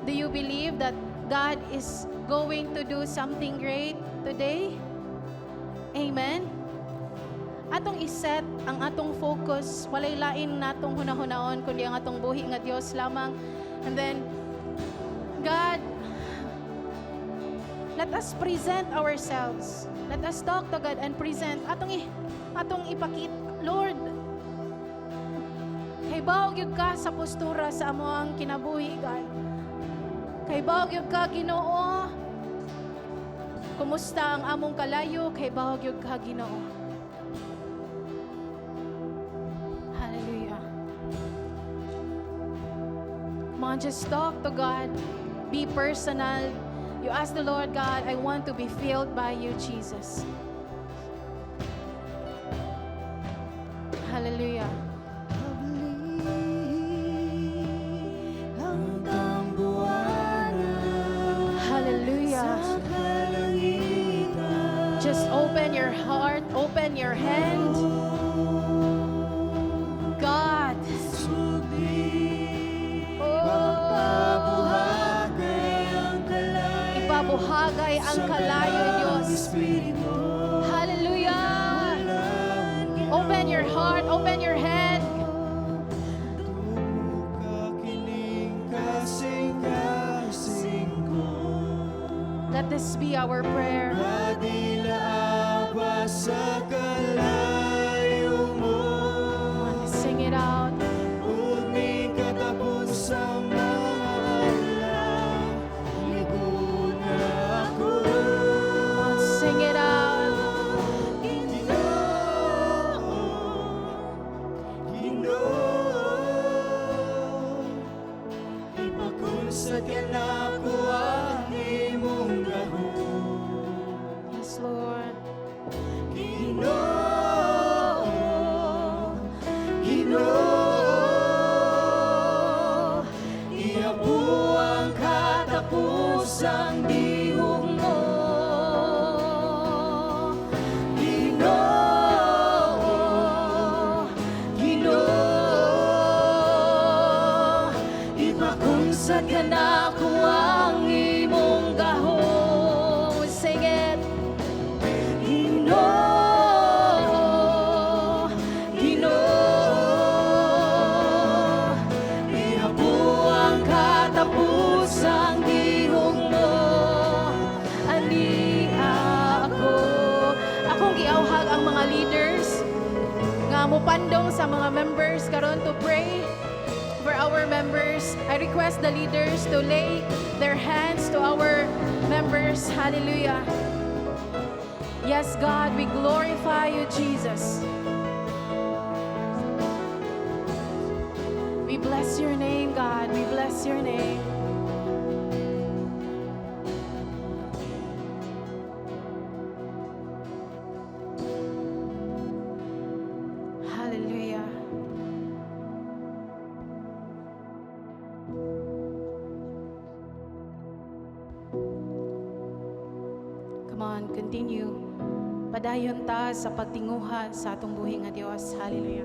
Do you believe that God is going to do something great today? Amen. Atong iset ang atong focus, walay lain natong hunahunaon kundi ang atong buhi nga Dios lamang. And then God, let us present ourselves. Let us talk to God and present atong ipakit, Lord. Kay bawog yun ka sa postura sa amoang kinabuhi, God. Kay bawog yun ka, Ginoo. Kumusta ang among kalayo? Kay bawog yun ka, Ginoo. Hallelujah. Come on, just talk to God. Be personal. You ask the Lord, God, I want to be filled by you, Jesus. Hallelujah. Hallelujah. Just open your heart, open your hand. God. Ipabuhagay ang kalayo, Diyos. Hallelujah. Open your heart, open your hand. Let this be our prayer. Sing it out. Sing it out. Yes, Lord. Ihabuang katapusang bihog mo, Ginoo, ipakunsad ka na ko ang imong gahom. Sing it. Ihabuang katapusang bihog mo, ani ako. Akong giawhag ang mga leaders nga mupandong sa mga members karon to pray for our members. I request the leaders to lay their hands to our members. Hallelujah. Yes, God, we glorify you, Jesus. We bless your name, God. We bless your name. Hallelujah. Come on, continue. Padayon ta sa pagtinguha sa atong buhi nga Dios. Hallelujah.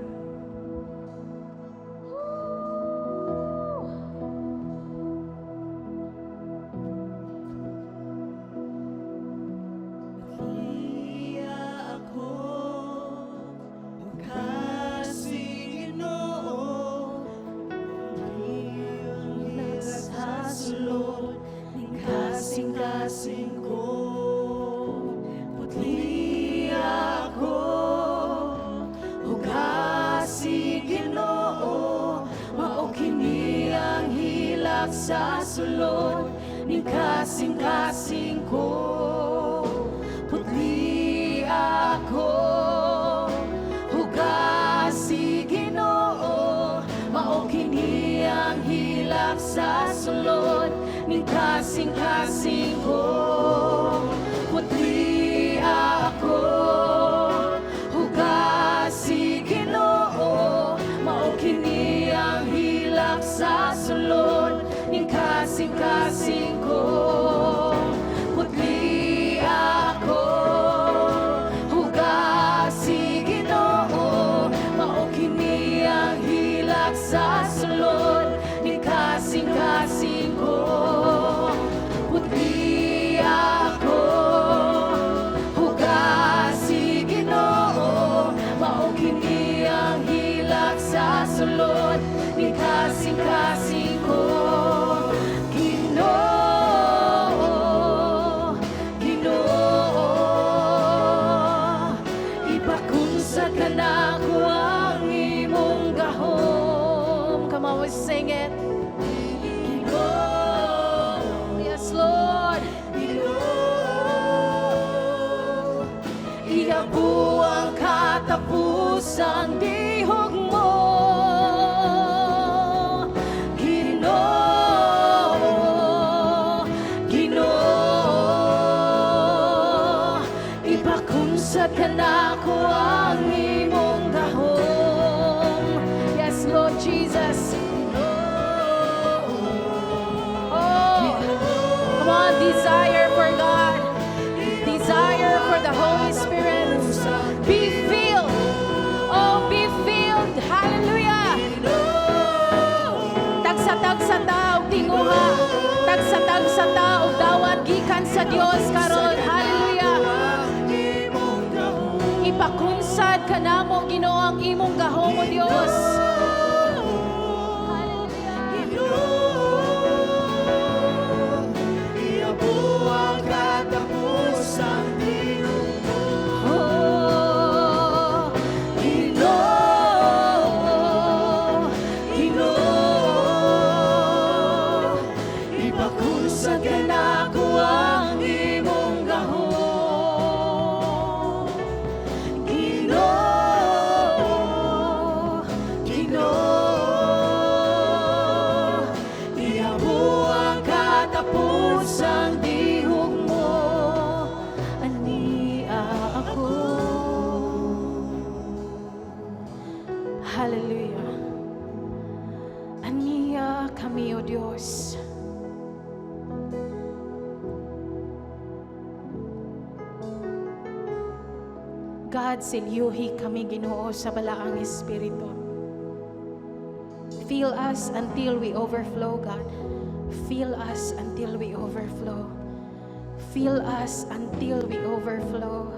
Kasing ko, putli ako, hugasi Ginoo, mao kini ang hilak sa sulod, ning kasing ko, putli ako, hugasi Ginoo, mao kini ang hilak sa sulod, ning kasing ko, putli ako, hugasi Ginoo, mao kini ang hilak sa sulod, ning kasing ko, putli ako, hugasi Ginoo, mao kini ang hilak sa sulod, ning kasing ko. Lord. Iyabu ang katapusang dihog mo, Ginoo, Ginoo. Ipakunsad ka na ko ang imong gahom. Yes, Lord Jesus. Oh, come on, desire for God. Desire for the Holy Spirit. Be filled. Oh, be filled. Hallelujah. Tagsa-tag sa tao, tinguha. Tagsa-tag sa tao, dawat gikan sa Dios karon. Hallelujah. Ipakunsad ka namo, Ginoo, ang imong gahom, O Dios. Oh, Ginoo, Ginoo. Ipakunsad ka na ko ang imong gahom. Ginoo, Ginoo. Iabo ang katapusang dihog mo, ania ako. Hallelujah. Ania kami, O Diyos. God, silyuhi kami, Ginoo, sa balaang Espiritu. Fill us until we overflow, God. Fill us until we overflow. Fill us until we overflow.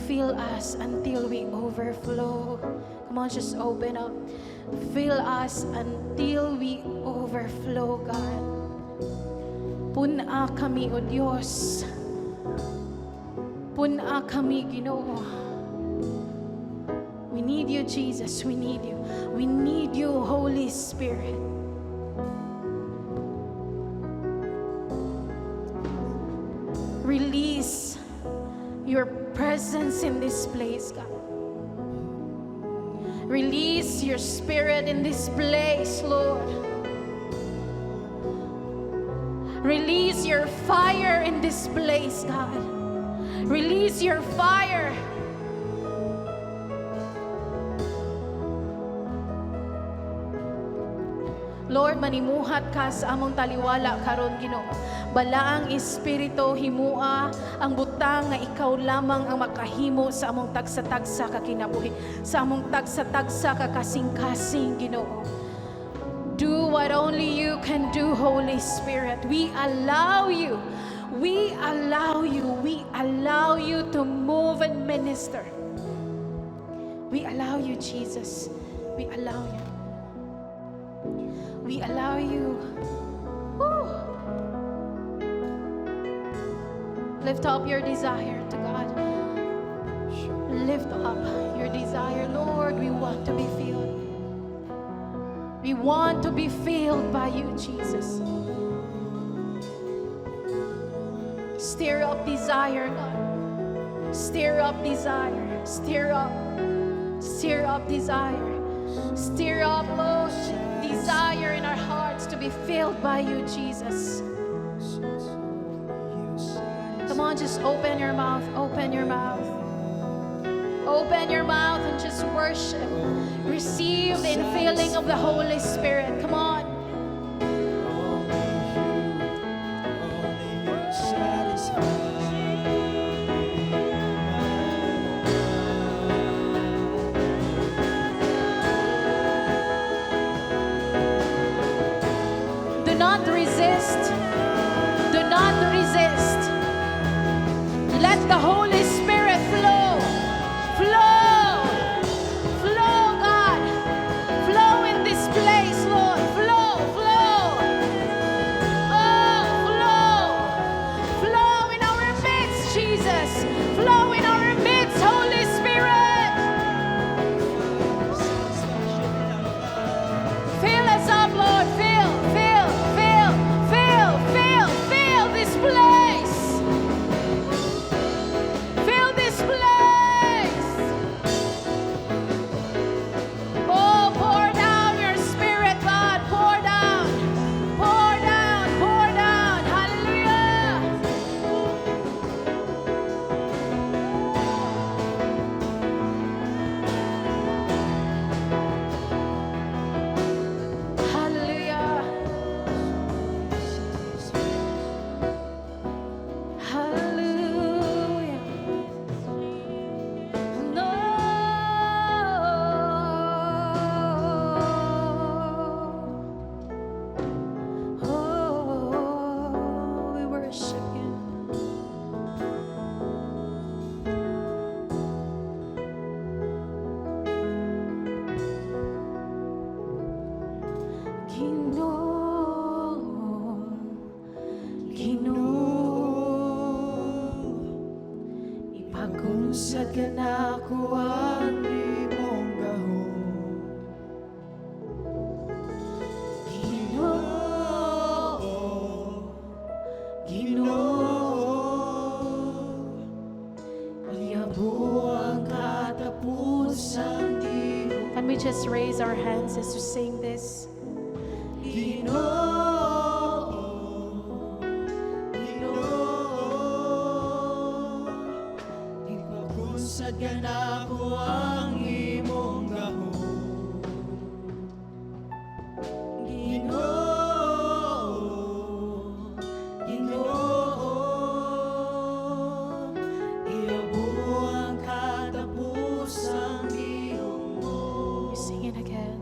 Fill us until we overflow. Come on, just open up. Fill us until we overflow, God. Puna kami, O Diyos. Puna kami, Ginoo. We need you, Jesus. We need you. We need you, Holy Spirit. Release your presence in this place, God. Release your spirit in this place, Lord. Release your fire in this place, God. Release your fire. Lord, manimuhat ka sa among taliwala karon, Ginoo. Balaang Espiritu, himua ang butang nga ikaw lamang ang makahimo sa among tagsa-tagsa ka kinabuhi, sa among tagsa-tagsa ka kasing-kasing, Ginoo. Do what only you can do, Holy Spirit. We allow you. We allow you. We allow you to move and minister. We allow you, Jesus. We allow you. We allow you. Woo. Lift up your desire to God. Lift up your desire. Lord, we want to be filled. We want to be filled by you, Jesus. Stir up desire, God. Stir up desire. Stir up. Stir up desire. Stir up, Lord, desire in our hearts to be filled by you, Jesus. Come on, just open your mouth. Open your mouth. Open your mouth and just worship. Receive the infilling of the Holy Spirit. Come on. Do not resist. Do not resist. Let the Holy Spirit flow. Flow. Flow, God. Flow in this place, Lord. Flow. worship you. Ipagunsad ka na ako ang imong gahom. Ginoo, iyabo ang katapusan ihong. Can we just raise our hands as we sing this? Ipagunsad ka na ako ang imong gahom. Ginoo, iyabo ang katapusan ihong mo. We sing it again.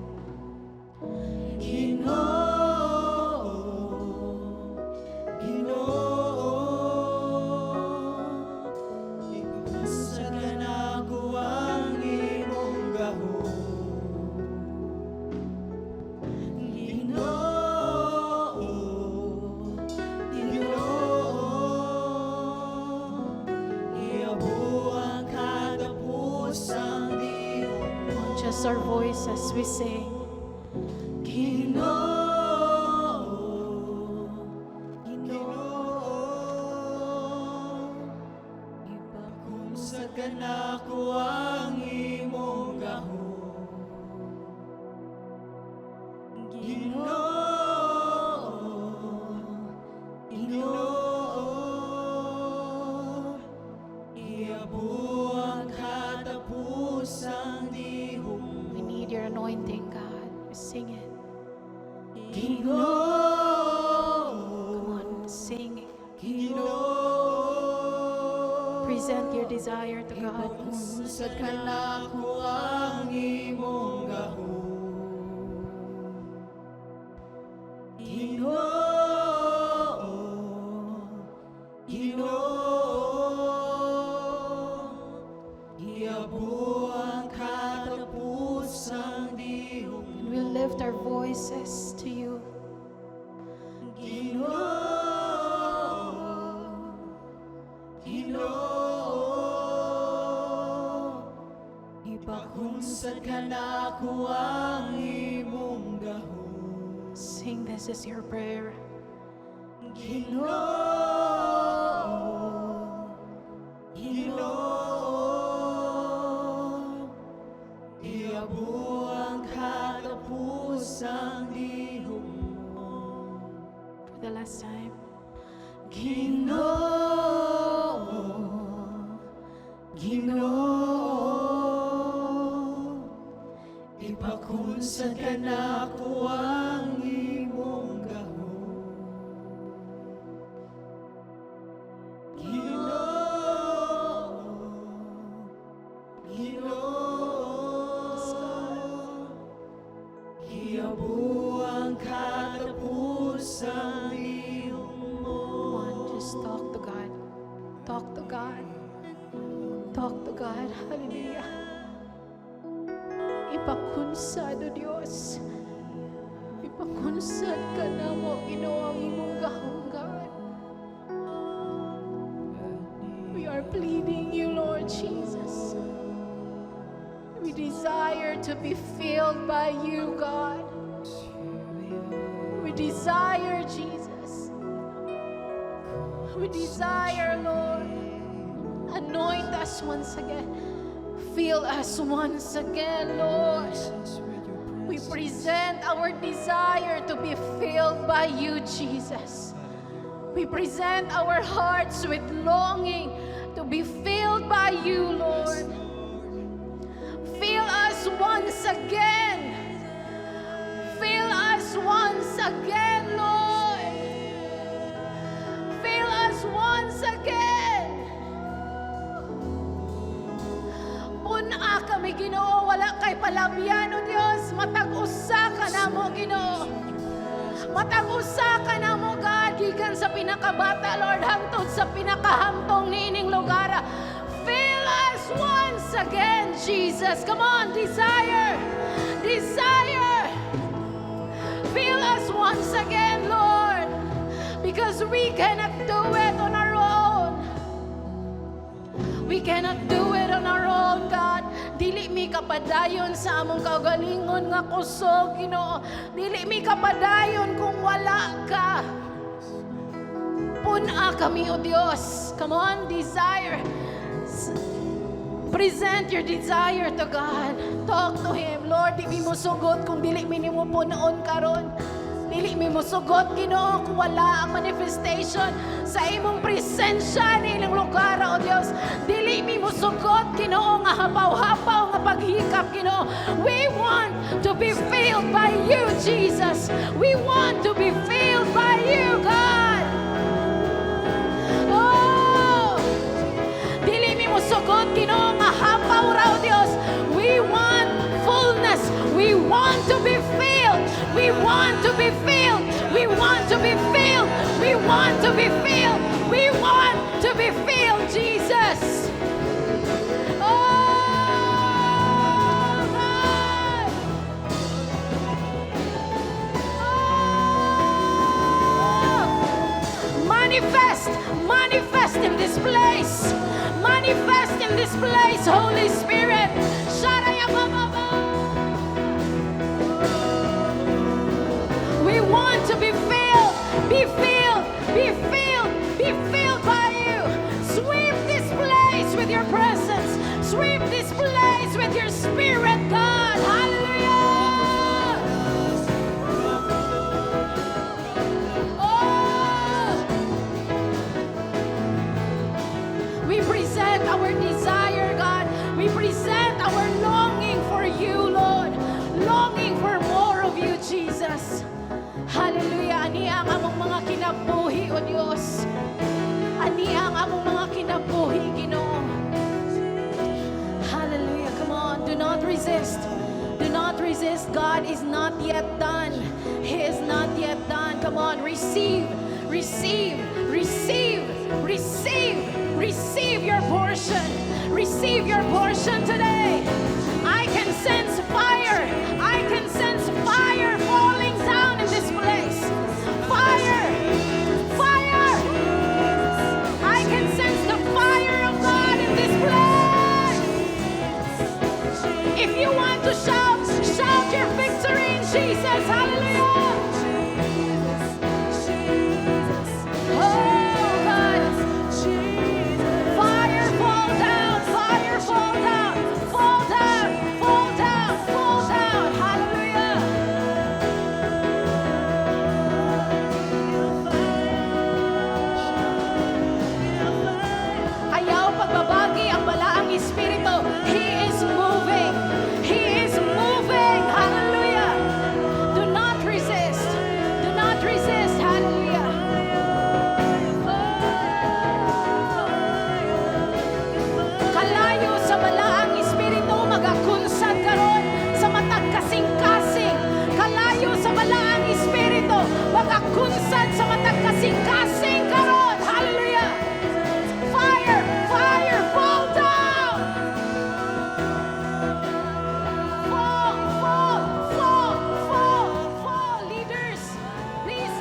Ipagunsad ka na ako ang imong gahom. Iyabo ang katapusan ihong mo. Just our voice as we sing. Ipagunsad ka na ako ang imong gahom. Iyabo ang katapusan ihong We need your anointing, God. We sing it. Come on, sing. Present your desire to God. Ipagunsad ka na ako ang imong gahom. Iyabo ang katapusan ihong And we lift our voices to you. Ipagunsad ka na ako ang imong gahom. Sing this as your prayer. Iyabo ang katapusan ihong mo. For the last time. Ipagunsad ka na ako ang imong gahom. Iyabo ang katapusan ihong mo. Come on, just talk to God. Talk to God. Talk to God. Hallelujah. Ipakunsad, O Diyos. Ipakunsad ka na mo, Ginoo, ang imong gahom, God. We are pleading you, Lord Jesus. We desire to be filled by you, God. We desire, Jesus. We desire, Lord. Anoint us once again. Fill us once again, Lord. We present our desire to be filled by you, Jesus. We present our hearts with longing to be filled by you, Lord. Fill us once again. Fill us once again, Lord. Fill us once again. Puna kami, Ginoo, wala kay palabyan, O Dios. Matag-usa ka na mo, Ginoo. Matag usa ka na mo, God, gikan sa pinakabata, Lord, hangtod sa pinakahamtong nining lugar. Fill us once again, Jesus. Come on, desire. Desire. Fill us once again, Lord. Because we cannot do it on our own. We cannot do it on our own, God. Dili mi kapadayon sa among kaugalingon nga kusog, Ginoo. Dili mi kapadayon kung wala ka. Puna kami, O Diyos. Come on, desire. Present your desire to God. Talk to Him. Lord, di mi mo sugot kung dili mi nimo punoon karon. Dili mi mo sugot, Ginoo, kung wala ang manifestation sa imong presensya nilang lugar, O Dios. Dili mi mo sugot, Ginoo, nga hapaw-hapaw nga paghikap, Ginoo. We want to be filled by you, Jesus. We want to be filled by you, God. Oh! Dili mi mo sugot, Ginoo, nga hapaw raw, Dios. We want fullness. We want to be filled. We want to be filled. We want to be filled. We want to be filled. We want to be filled, Jesus. Oh, God. Oh. Manifest. Manifest in this place. Manifest in this place, Holy Spirit. Sharayamamama. We want to be filled, be filled, be filled, be filled by you. Sweep this place with your presence. Sweep this place with your spirit, God. Hallelujah. Oh. We present our desire, God. We present our longing for you, Lord. Longing for more of you, Jesus. Hallelujah. Ani ang among mga kinabuhi, O Diyos. Ani ang among mga kinabuhi, Ginoo. Hallelujah. Come on. Do not resist. Do not resist. God is not yet done. He is not yet done. Come on. Receive. Receive. Receive. Receive. Receive your portion. Receive your portion today. I can sense fire. I can sense fire falling down in this place. Fire! Fire! I can sense the fire of God in this place. If you want to shout, shout your victory in Jesus. Hallelujah! Oh, God. Fire fall down. Fire fall down. Fall down. Fall down. Fall down. Hallelujah! Ayaw pagbabagi ang balaang Espiritu. He is moving. He is moving. Hallelujah. Do not resist. Do not resist. Hallelujah. Kalayo sa balaang Espiritu, magakunsad karon sa matag kasing-kasing. Kalayo sa balaang Espiritu, magakunsad sa matag kasing-kasing karon. Hallelujah. Fire! Fire! Fall down! Fall! Fall! Fall! Fall! Fall! Leaders, please.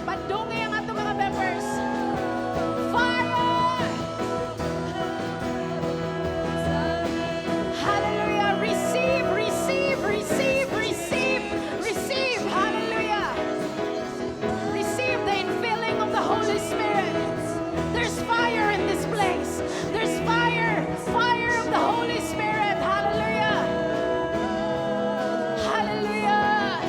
Padungay ang ato mga members. Fire! Hallelujah! Receive! Receive! Receive! Receive! Receive! Hallelujah! Receive the infilling of the Holy Spirit. There's fire in this place. There's fire. Fire of the Holy Spirit. Hallelujah. Hallelujah.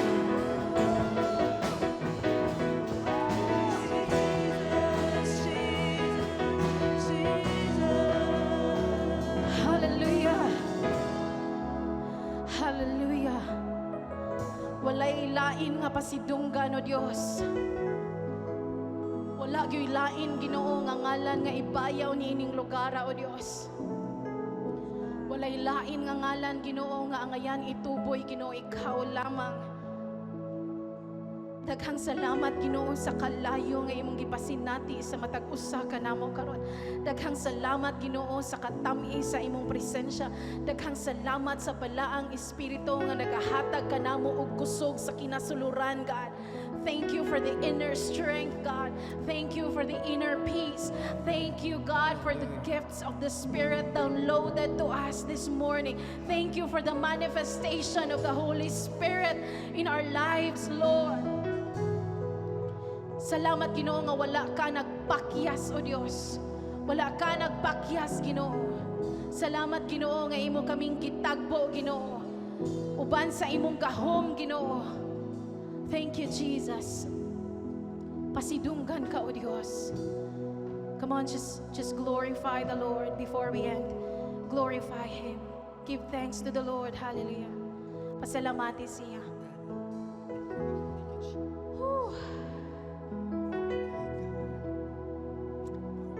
Hallelujah. Hallelujah. Walay lain nga pasidunggan, O Dios. Wala gyud lain, Ginoo, nga ngalan nga ibayaw niining lugar, O Dios. Walay lain nga ngalan, Ginoo, nga angayan ituboy, Ginoo, ikaw lamang. Daghang salamat Ginoo sa kalayo nga imong gipasinati sa matag usa ka namo karon. Daghang salamat Ginoo sa katami sa imong presensya. Daghang salamat sa balaang espiritu nga nagahatag kanamo og kusog sa kinasuluran, God. Thank you for the inner strength, God. Thank you for the inner peace. Thank you, God, for the gifts of the Spirit downloaded to us this morning. Thank you for the manifestation of the Holy Spirit in our lives, Lord. Salamat Ginoo nga wala ka nagpakyas, O Dios. Wala ka nagpakyas, Ginoo. Salamat Ginoo nga imo kaming gitagbo, Ginoo. Uban sa imong gahom, Ginoo. Thank you, Jesus. Pasidunggan ka, O Dios. Come on, just glorify the Lord before we end. Glorify Him. Give thanks to the Lord. Hallelujah. Pasalamati siya. Whew.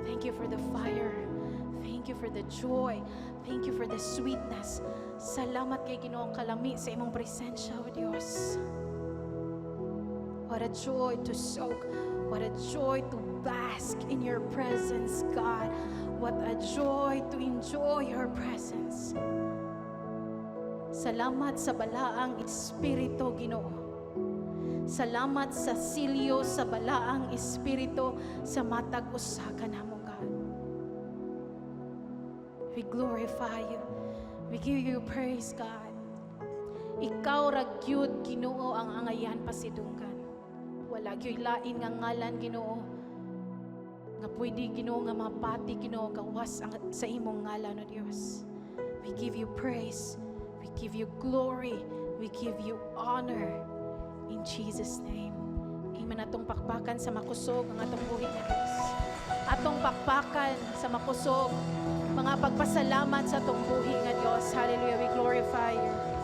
Thank you for the fire. Thank you for the joy. Thank you for the sweetness. Salamat kay Ginoong kalami sa imong presensya, O Diyos. What a joy to soak. What a joy to bask in your presence, God. What a joy to enjoy your presence. Salamat sa balaang Espiritu, Ginoo. Salamat sa silyo sa balaang Espiritu sa matag usa ka namo, God. We glorify you. We give you praise, God. Ikaw ra gyud Ginoo ang angayan pasidunggan. Wala gyud lain nga ngalan, Ginoo, nga pwede Ginoo nga mapati, Ginoo, gawas sa imong ngalan, O Dios. We give you praise. We give you glory. We give you honor. In Jesus' name. Amen. Atong pakpakan sa makusog ang atong buhi nga Dios. Atong pakpakan sa makusog mga pagpasalamat sa atong buhi nga Dios. Hallelujah. We glorify you.